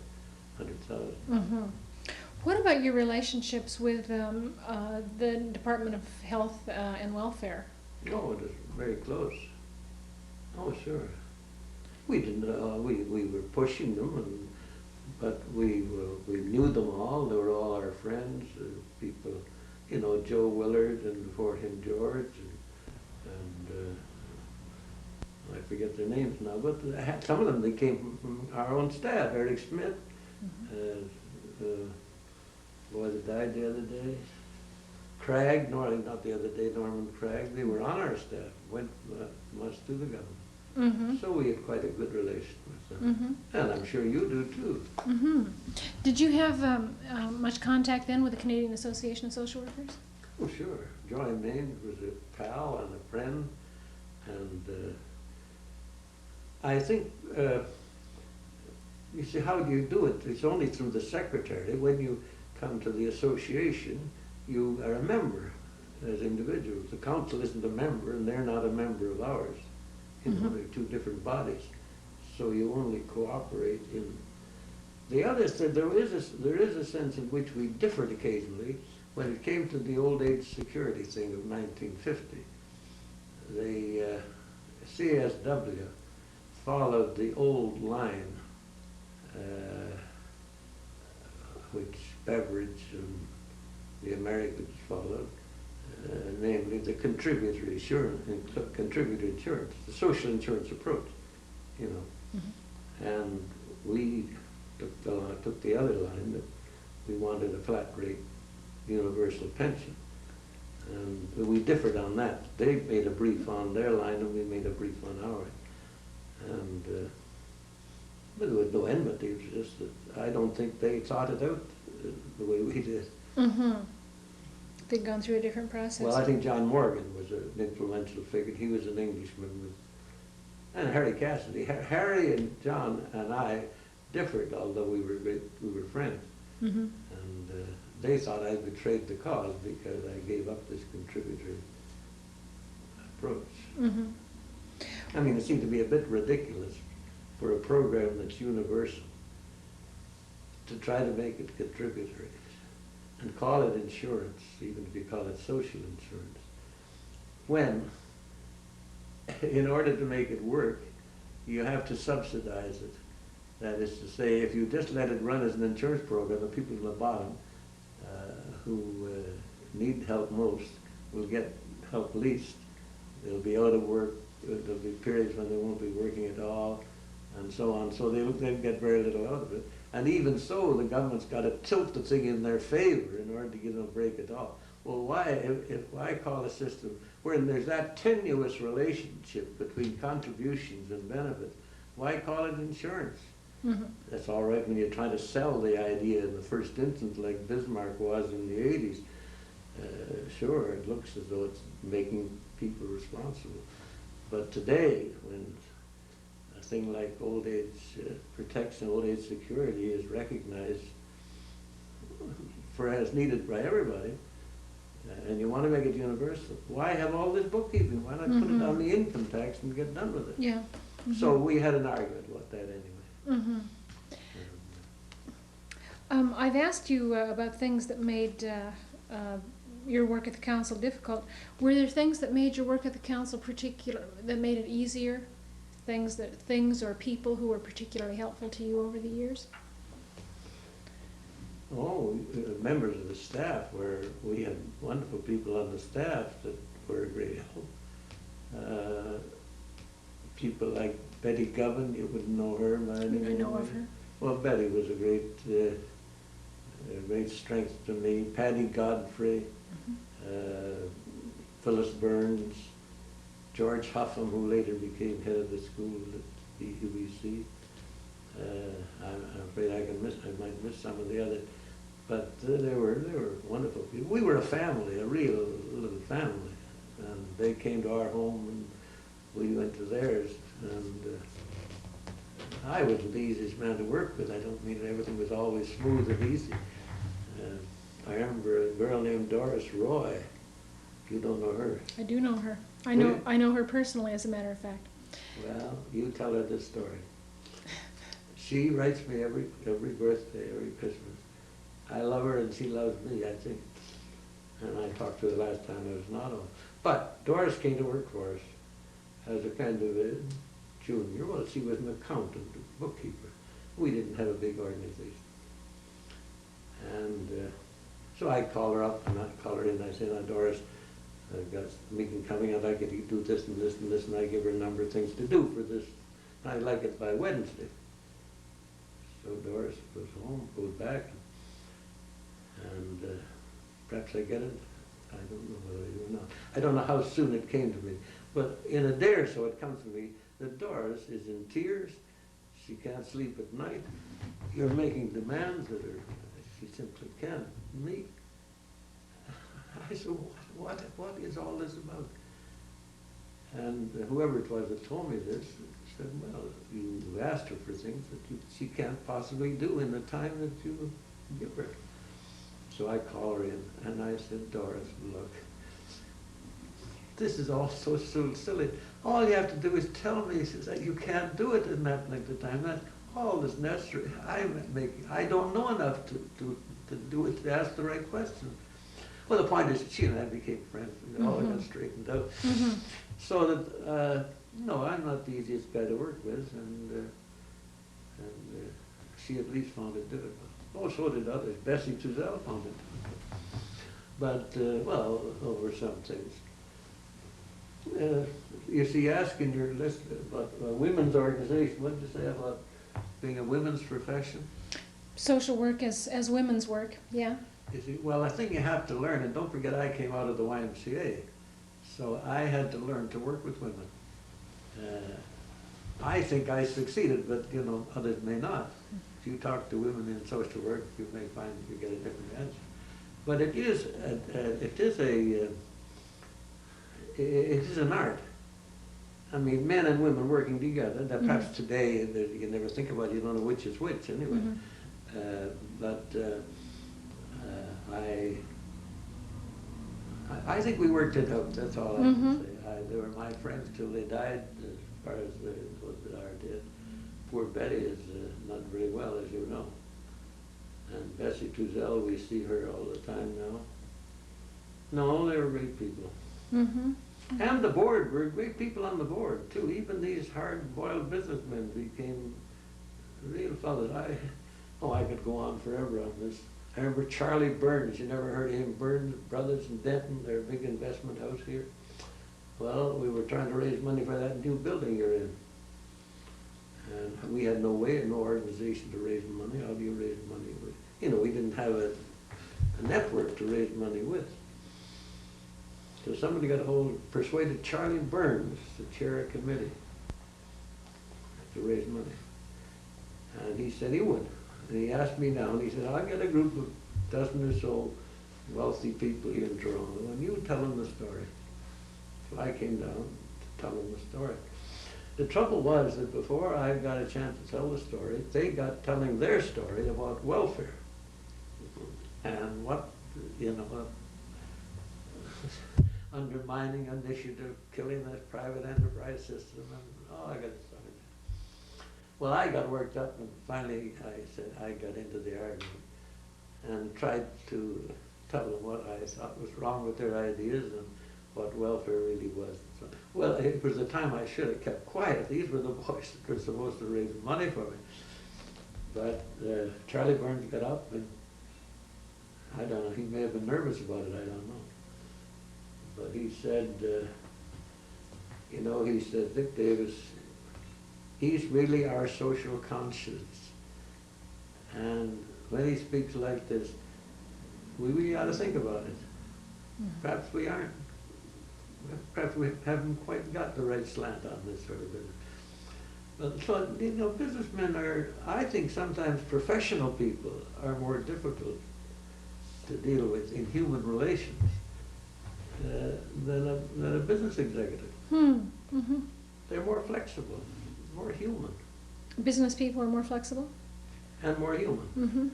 or 500,000. What about your relationships with the Department of Health and Welfare? Oh, it was very close. Oh, sure. We didn't. We were pushing them, but we knew them all. They were all our friends, people. Joe Willard, and before him George, and I forget their names now, but some of them, they came from our own staff. Eric Smith, boy that died the other day. Cragg, not the other day, Norman Cragg, they were on our staff, went much through the government. So we had quite a good relation with them. And I'm sure you do too. Did you have much contact then with the Canadian Association of Social Workers? Oh, sure. Joy Main was a pal and a friend, and I think, you see, how do you do it? It's only through the secretary. When you come to the association, you are a member as individuals. The council isn't a member, and they're not a member of ours. You know, they're two different bodies. So you only cooperate in. The other thing, there is a sense in which we differed occasionally. When it came to the old age security thing of 1950, the CSW followed the old line, which Beveridge and the Americans followed, namely the contributory insurance, the social insurance approach, you know. And we took the other line, that we wanted a flat rate universal pension. And we differed on that. They made a brief on their line and we made a brief on ours. And but there was no enmity, it was just that I don't think they thought it out the way we did. They'd gone through a different process. Well, I think John Morgan was an influential figure. He was an Englishman and Harry Cassidy. Harry and John and I differed, although we were friends. And they thought I betrayed the cause because I gave up this contributory approach. I mean, it seemed to be a bit ridiculous for a program that's universal to try to make it contributory and call it insurance, even if you call it social insurance, when, in order to make it work, you have to subsidize it. That is to say, if you just let it run as an insurance program, the people at the bottom who need help most will get help least. They'll be out of work, there'll be periods when they won't be working at all, and so on. So they'll get very little out of it. And even so, the government's got to tilt the thing in their favor in order to give them a break at all. Well, why call a system where there's that tenuous relationship between contributions and benefits, why call it insurance? That's all right when you're trying to sell the idea in the first instance, like Bismarck was in the 80s. Sure, it looks as though it's making people responsible. But today, when a thing like old age protection, old age security is recognized for as needed by everybody, and you want to make it universal, why have all this bookkeeping? Why not put it on the income tax and get done with it? Yeah. So we had an argument about that anyway. I've asked you about things that made your work at the council difficult. Were there things that made your work at the council that made it easier? Things or people who were particularly helpful to you over the years? Oh, members of the staff, where we had wonderful people on the staff that were a great help. People like Betty Govan, you wouldn't know her by any I know of her. Well, Betty was a great strength to me. Paddy Godfrey, Phyllis Burns, George Huffam, who later became head of the school at the UBC. I'm afraid I might miss some of the others, but they were wonderful people. We were a family, a real little family, and they came to our home and we went to theirs. And I wasn't the easiest man to work with. I don't mean that everything was always smooth and easy. I remember a girl named Doris Roy. You don't know her. I do know her. I know her personally, as a matter of fact. Well, you tell her this story. She writes me every birthday, every Christmas. I love her and she loves me, I think. And I talked to her the last time I was not on. But Doris came to work for us as a kind of a junior. Well, she was an accountant, a bookkeeper. We didn't have a big organization. And so I'd call her up and I'd call her in. I say, now Doris, I've got a meeting coming. I'd like you to do this and this and this. And I give her a number of things to do for this. And I'd like it by Wednesday. So Doris goes home, goes back, and perhaps I get it. I don't know whether I do or not. I don't know how soon it came to me. But in a day or so it comes to me that Doris is in tears. She can't sleep at night. You're making demands that she simply can't meet. I said, what is all this about? And whoever it was that told me this said, well, asked her for things that she can't possibly do in the time that you give her. So I call her in and I said, Doris, look, this is all so silly. All you have to do is tell me that you can't do it in that length of time. That's all that's necessary. I don't know enough to do it, to ask the right questions. Well, the point is, she and I became friends, and all got straightened out. So that, no, I'm not the easiest guy to work with, and she at least found it difficult. Oh, so did others. Bessie Tuzel found it difficult. But, well, over some things. You see, asking your list about a women's organization, what did you say about being a women's profession? Social work as women's work, yeah. You see, well, I think you have to learn, and don't forget I came out of the YMCA, so I had to learn to work with women. I think I succeeded, but you know, others may not. If you talk to women in social work, you may find you get a different answer. But it is an art. I mean, men and women working together. That perhaps today you can never think about it, you don't know which is which anyway. I think we worked it out. That's all I can say. They were my friends till they died, as far as those that are dead. Poor Betty is not very well, as you know. And Bessie Tuzel, we see her all the time now. No, they were great people. And the board, were great people on the board, too. Even these hard-boiled businessmen became real fellows. I could go on forever on this. I remember Charlie Burns. You never heard of him? Burns Brothers in Denton, their big investment house here. Well, we were trying to raise money for that new building you're in. And we had no way, no organization to raise money. How do you raise money with? You know, we didn't have a network to raise money with. So somebody got a hold, persuaded Charlie Burns to chair a committee to raise money. And he said he would. And he asked me down, he said, I'll get a group of dozen or so wealthy people here in Toronto, and you tell them the story. So I came down to tell them the story. The trouble was that before I got a chance to tell the story, they got telling their story about welfare. And what, you know, undermining initiative, killing that private enterprise system, and oh, I got started. Well, I got worked up, and finally I got into the argument and tried to tell them what I thought was wrong with their ideas and what welfare really was. So, well, it was the time I should have kept quiet. These were the boys that were supposed to raise money for me. But Charlie Burns got up, and I don't know, he may have been nervous about it, I don't know. But he said, you know, he said, Dick Davis, he's really our social conscience. And when he speaks like this, we really ought to think about it. Perhaps we aren't. Perhaps we haven't quite got the right slant on this sort of business. But so, you know, businessmen are, I think sometimes professional people are more difficult to deal with in human relations than a business executive. They're more flexible, more human. Business people are more flexible? And more human.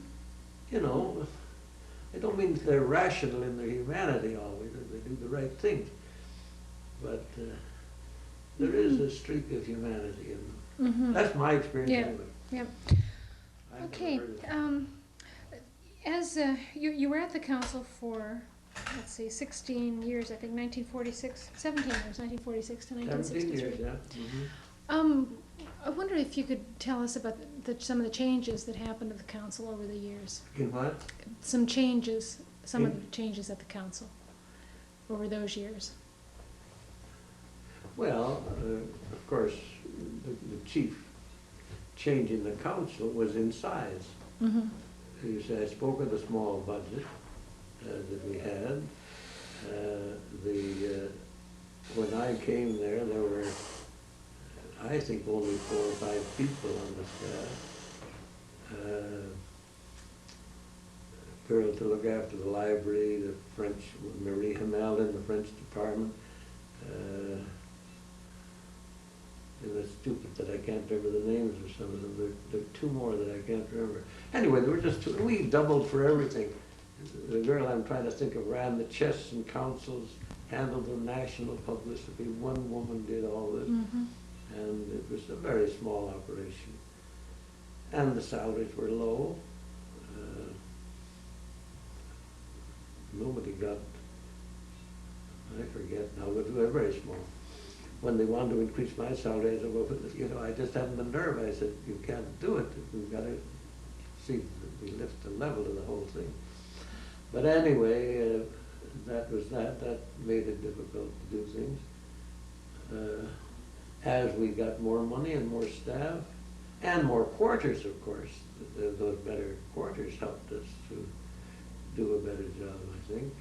You know, I don't mean they're rational in their humanity always, they do the right things. But there is a streak of humanity in them. That's my experience anyway. Yeah. Okay. As you were at the council for, let's see, 16 years, I think, 1946, 17 years, 1946 to 1963. 17 years, yeah. I wonder if you could tell us about some of the changes that happened at the council over the years. In what? Some of the changes at the council over those years. Well, of course, the chief change in the council was in size. You say, I spoke of the small budget that we had. When I came there were, I think, only 4 or 5 people on the staff. Girl to look after the library, the French, Marie Hamel in the French department. And it's stupid that I can't remember the names of some of them. There are two more that I can't remember. Anyway, there were just two. We doubled for everything. The girl I'm trying to think of ran the chests and councils, handled the national publicity. One woman did all this. Mm-hmm. And it was a very small operation. And the salaries were low. Nobody got, I forget now, but they were very small. When they wanted to increase my salary, I said, well, you know, I just haven't the nerve. I said, you can't do it. We've got to see that we lift the level of the whole thing. But anyway, that was that. That made it difficult to do things. As we got more money and more staff, and more quarters, of course, those better quarters helped us to do a better job, I think.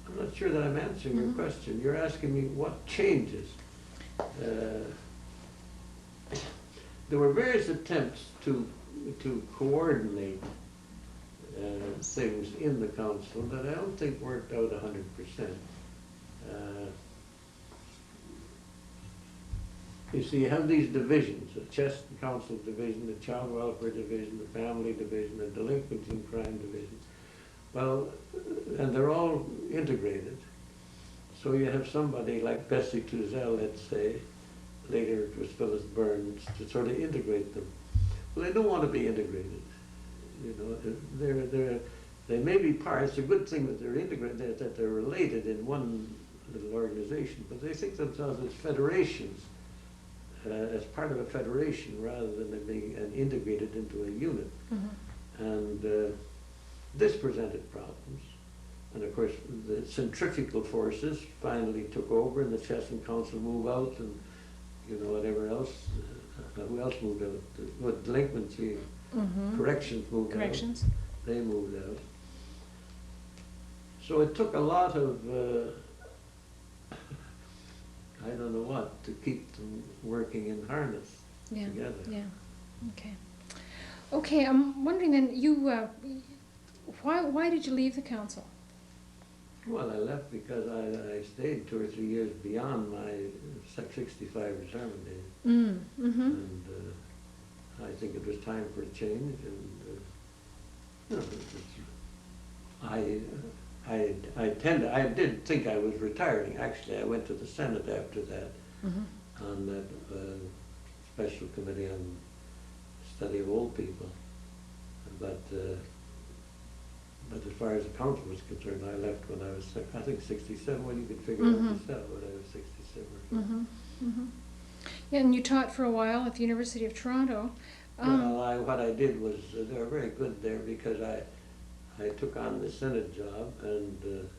I'm not sure that I'm answering your question. You're asking me what changes. There were various attempts to coordinate things in the council that I don't think worked out 100%. You see, you have these divisions, the Chest and Council Division, the Child Welfare Division, the Family Division, the Delinquency and Crime Division. Well, and they're all integrated. So you have somebody like Bessie Tuzel, let's say, later it was Phyllis Burns, to sort of integrate them. Well, they don't want to be integrated. You know, they may be parts. It's a good thing that they're integrated, that they're related in one little organization, but they think themselves as federations. As part of a federation rather than them being integrated into a unit. Mm-hmm. And this presented problems. And of course, the centrifugal forces finally took over, and the Chest and Council moved out, and you know, whatever else. Who else moved out? What, Delinquency, Corrections moved out. They moved out. So it took a lot of I don't know what, to keep them working in harness together. Yeah, okay. Okay, I'm wondering then, you, why did you leave the council? Well, I left because I stayed 2 or 3 years beyond my 65 retirement age. And I think it was time for a change, and you know, I did think I was retiring. Actually, I went to the Senate after that on that special committee on study of old people. But as far as the council was concerned, I left when I was, I think, 67. Well, you could figure out yourself when I was 67 or so. Yeah, and you taught for a while at the University of Toronto. Well, what I did was, they were very good there because I took on the Senate job, and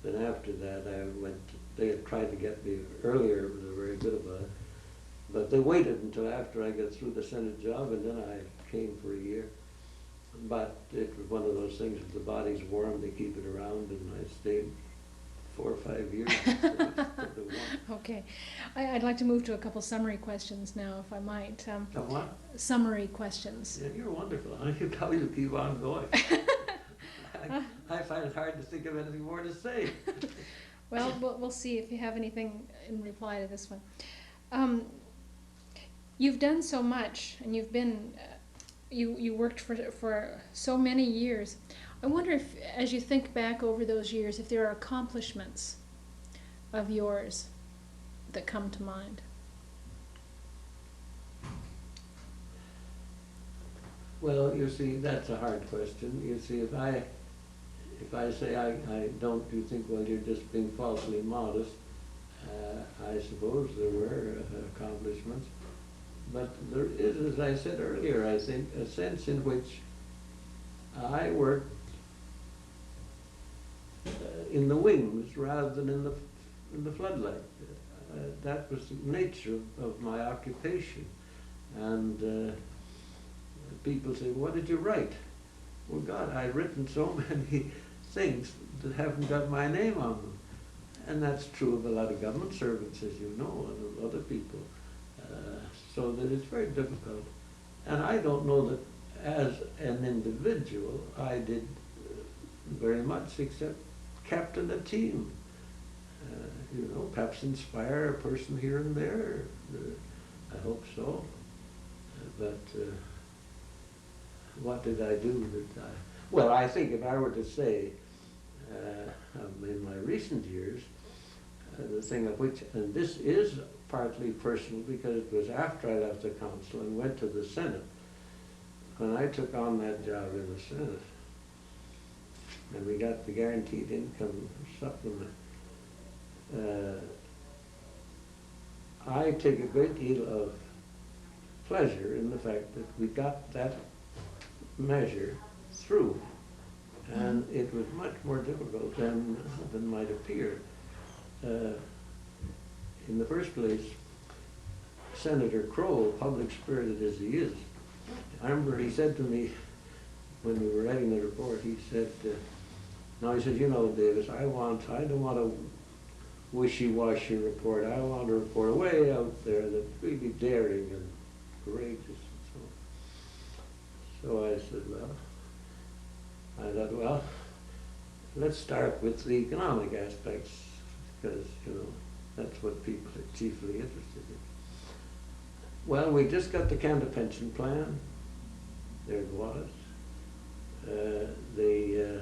then after that I went, they had tried to get me earlier, they were very good about it. But they waited until after I got through the Senate job, and then I came for a year. But it was one of those things, if the body's warm, they keep it around, and I stayed 4 or 5 years. Okay. I'd like to move to a couple summary questions now, if I might. What? Summary questions. Yeah, you're wonderful. I can tell you keep on going. I find it hard to think of anything more to say. Well, we'll see if you have anything in reply to this one. You've done so much, and you've been, you worked for so many years. I wonder if, as you think back over those years, if there are accomplishments of yours that come to mind. Well, you see, that's a hard question. You see, if I say I don't, you think, well, you're just being falsely modest. I suppose there were accomplishments. But there is, as I said earlier, I think, a sense in which I worked in the wings rather than in the floodlight. That was the nature of my occupation. And people say, what did you write? Well, God, I've written so many things that haven't got my name on them. And that's true of a lot of government servants, as you know, and of other people. So that it's very difficult. And I don't know that as an individual I did very much except captain a team. you know, perhaps inspire a person here and there. I hope so. But what did I do that well, I think if I were to say, in my recent years, the thing of which, and this is partly personal because it was after I left the council and went to the Senate. When I took on that job in the Senate, and we got the guaranteed income supplement, I take a great deal of pleasure in the fact that we got that measure through. And it was much more difficult than might appear. In the first place, Senator Kroll, public-spirited as he is, I remember he said to me when we were writing the report, he said, he said, you know, Davis, I don't want a wishy-washy report. I want a report way out there that's really daring and courageous and so on. So I said, well, let's start with the economic aspects because, you know, that's what people are chiefly interested in. Well, we just got the Canada Pension Plan. There it was. The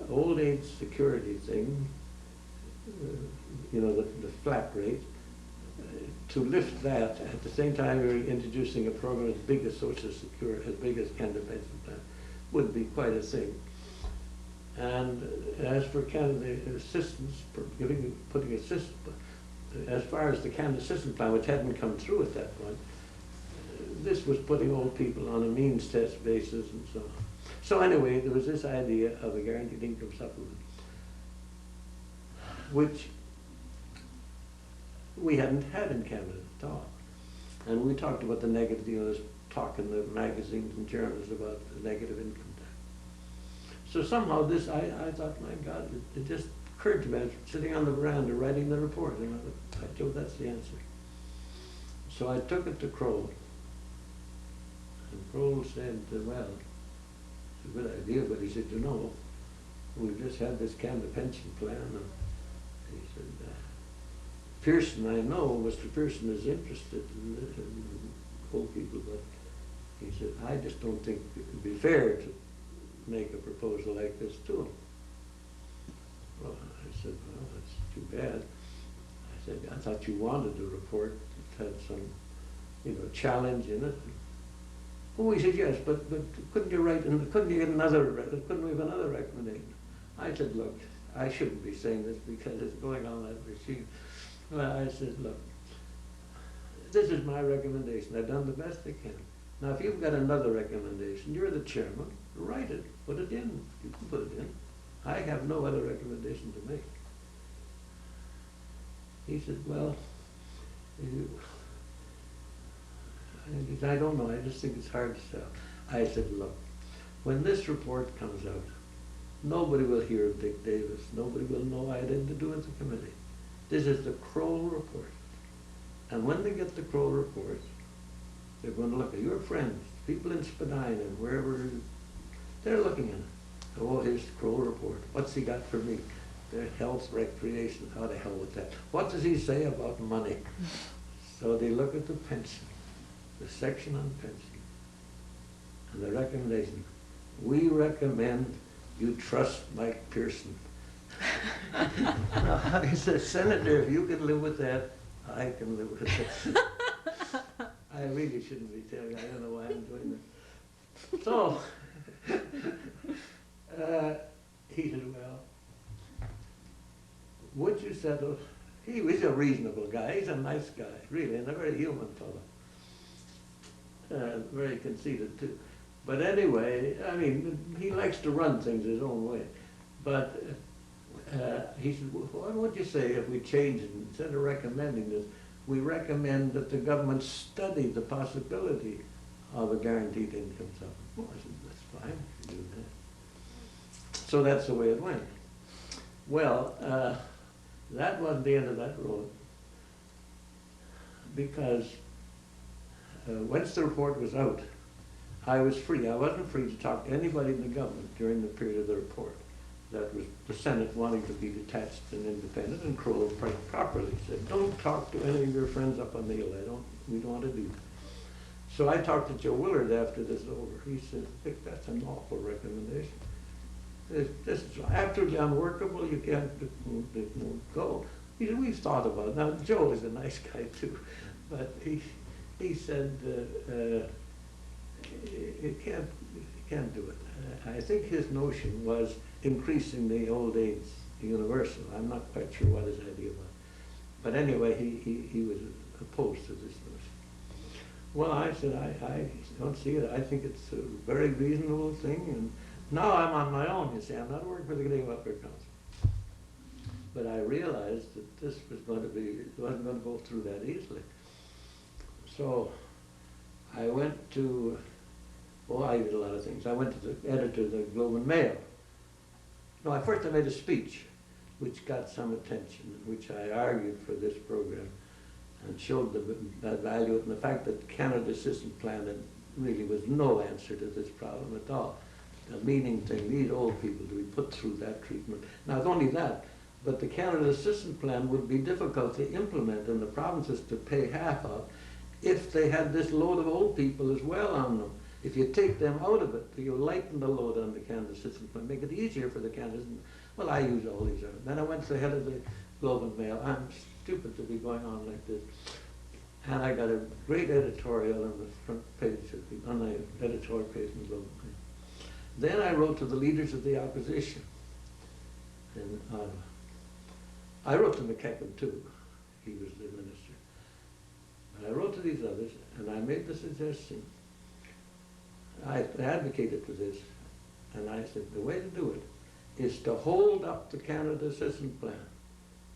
old age security thing, you know, the flat rate, to lift that at the same time we were introducing a program as big as Social Security, as big as Canada Pension Plan, would be quite a thing. And as for Canada assistance, putting assistance, as far as the Canada Assistance Plan, which hadn't come through at that point, this was putting old people on a means test basis and so on. So anyway, there was this idea of a guaranteed income supplement, which we hadn't had in Canada at all. And we talked about the negative, you know, there's talk in the magazines and journals about the negative income tax. So somehow this, I thought, my God, it just occurred to me. I was sitting on the veranda writing the report, and I thought, Joe, that's the answer. So I took it to Kroll, and Kroll said, well, it's a good idea, but he said, you know, we've just had this Canada Pension Plan, and he said, Pearson, I know Mr. Pearson is interested in old people, but he said, I just don't think it would be fair to make a proposal like this to him. Well, I said, well, that's too bad. I said, I thought you wanted a report that had some, you know, challenge in it. Oh, he said, yes, but couldn't you write, couldn't you get another, couldn't we have another recommendation? I said, look, I shouldn't be saying this because it's going on that machine. Well, I said, look, this is my recommendation. I've done the best I can. Now, if you've got another recommendation, you're the chairman, write it, put it in. You can put it in. I have no other recommendation to make. He said, well, I don't know, I just think it's hard to sell. I said, look, when this report comes out, nobody will hear of Dick Davis. Nobody will know I had anything to do with the committee. This is the Kroll report. And when they get the Kroll report, they're going to look at your friends, people in Spadina, wherever, they're looking at it. Oh, here's the Kroll report. What's he got for me? Their health, recreation, how the hell with that? What does he say about money? So they look at the pension, the section on pension, and the recommendation. We recommend you trust Mike Pearson. Now, he says, Senator, if you can live with that, I can live with it. I really shouldn't be telling you. I don't know why I'm doing this. So, he said, well, would you settle? He was a reasonable guy. He's a nice guy, really, and a very human fellow. Very conceited, too. But anyway, I mean, he likes to run things his own way. But he said, well, what would you say if we change it? Instead of recommending this, we recommend that the government study the possibility of a guaranteed income supplement. Well, I said, that's fine, you can do that. So that's the way it went. Well, that wasn't the end of that road, because once the report was out, I was free. I wasn't free to talk to anybody in the government during the period of the report. That was the Senate wanting to be detached and independent, and Crowell properly said, don't talk to any of your friends up on the hill. We don't want to do that. So I talked to Joe Willard after this was over. He said, Vic, that's an awful recommendation. This is absolutely unworkable. You can't go. He said, we've thought about it. Now, Joe is a nice guy too, but he said, you can't do it. I think his notion was increasing the old age universal. I'm not quite sure what his idea was. But anyway, he was opposed to this notion. Well, I said, I don't see it. I think it's a very reasonable thing. And now I'm on my own, you see. I'm not working for the Canadian Welfare Council. But I realized that this was going to be, it wasn't going to go through that easily. So I went to, I did a lot of things. I went to the editor of the Globe and Mail. No, first I made a speech, which got some attention, in which I argued for this program and showed the value and the fact that Canada's Assistance Plan really was no answer to this problem at all. A meaning thing, these old people to be put through that treatment. Not only that, but the Canada Assistance Plan would be difficult to implement and the provinces to pay half of if they had this load of old people as well on them. If you take them out of it, you lighten the load on the Canada Assistance Plan, make it easier for the Canada. Well, I use all these. Then I went to the head of the Globe and Mail. I'm stupid to be going on like this. And I got a great editorial on the front page, on the editorial page in the Globe and Mail. Then I wrote to the leaders of the opposition. And I wrote to McKechnie too. He was the minister. But I wrote to these others, and I made the suggestion. I advocated for this, and I said, the way to do it is to hold up the Canada Assistance Plan.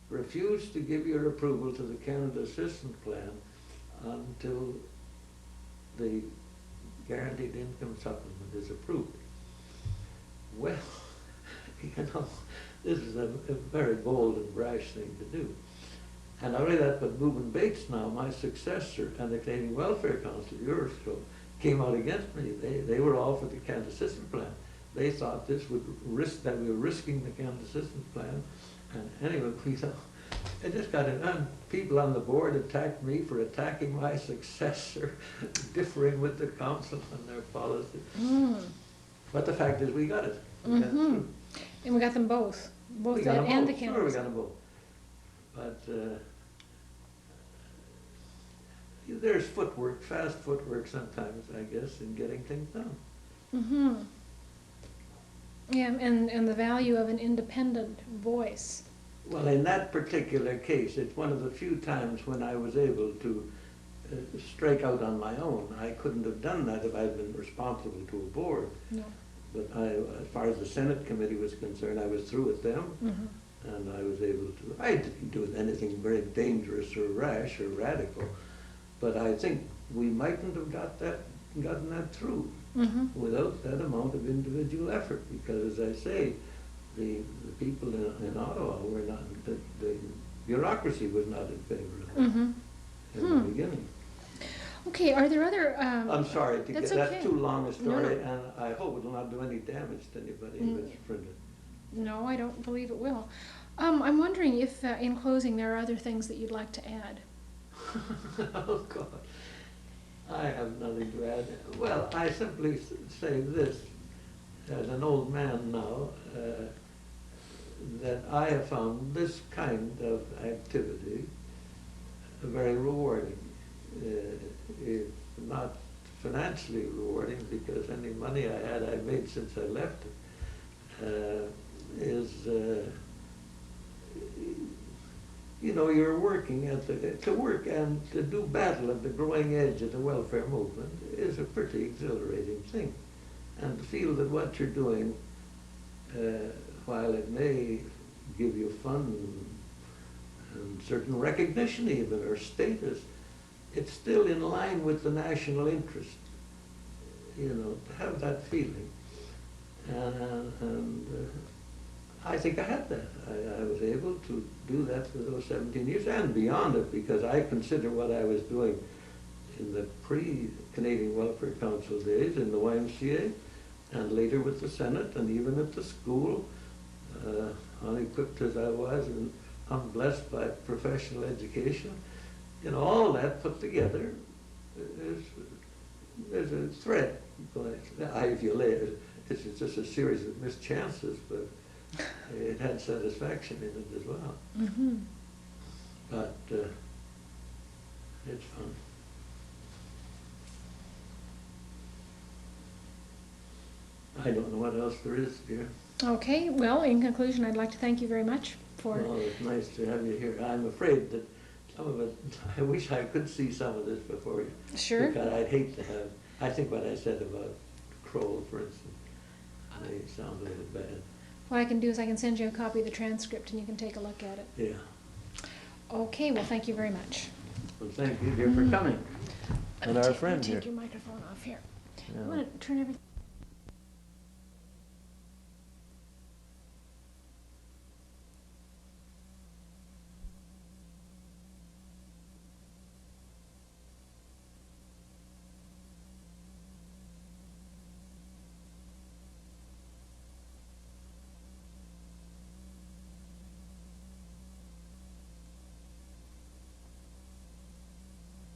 Refuse to give your approval to the Canada Assistance Plan until the Guaranteed Income Supplement is approved. Well, you know, this is a very bold and brash thing to do. And not only that, but Boobin Bates now, my successor, and the Canadian Welfare Council, yours, came out against me. They were all for the Canada Assistance Plan. They thought this would risk, that we were risking the Canada Assistance Plan. And anyway, we thought, it just got it. And people on the board attacked me for attacking my successor, differing with the council on their policy. But the fact is, we got it. We got it through. And we got them both that and the Canada. Sure, we got them both. But there's footwork, fast footwork sometimes, I guess, in getting things done. Yeah, and the value of an independent voice. Well, in that particular case, it's one of the few times when I was able to strike out on my own. I couldn't have done that if I'd been responsible to a board. No. But as far as the Senate committee was concerned, I was through with them. And I was able to, I didn't do anything very dangerous or rash or radical, but I think we mightn't have gotten that through without that amount of individual effort, because as I say, the people in Ottawa were not, the bureaucracy was not in favor of it in the beginning. Okay, are there other... I'm sorry to that's get, okay. that's too long a story, No. and I hope it will not do any damage to anybody if it's printed. No, I don't believe it will. I'm wondering if, in closing, there are other things that you'd like to add. Oh, God. I have nothing to add. Well, I simply say this, as an old man now, that I have found this kind of activity very rewarding. It's not financially rewarding, because any money I had, I made since I left it. You know, you're working to work and to do battle at the growing edge of the welfare movement is a pretty exhilarating thing. And to feel that what you're doing, while it may give you fun and certain recognition even, or status, it's still in line with the national interest, you know, to have that feeling. And I think I had that. I was able to do that for those 17 years and beyond it, because I consider what I was doing in the pre-Canadian Welfare Council days in the YMCA, and later with the Senate, and even at the school, unequipped as I was and unblessed by professional education, all that put together is a thread. If you lay it, it's just a series of missed chances, but it had satisfaction in it as well. Mm-hmm. But it's fun. I don't know what else there is here. Okay, well, in conclusion, I'd like to thank you very much for... Well, it's nice to have you here. I'm afraid that some of it, I wish I could see some of this before you. Sure. Because I'd hate to have, I think what I said about Kroll, for instance, may sound a little bad. What I can do is I can send you a copy of the transcript and you can take a look at it. Yeah. Okay, well, thank you very much. Well, thank you, dear, for coming. And our friend here. Take your microphone off here. Yeah. I'm going to turn everything...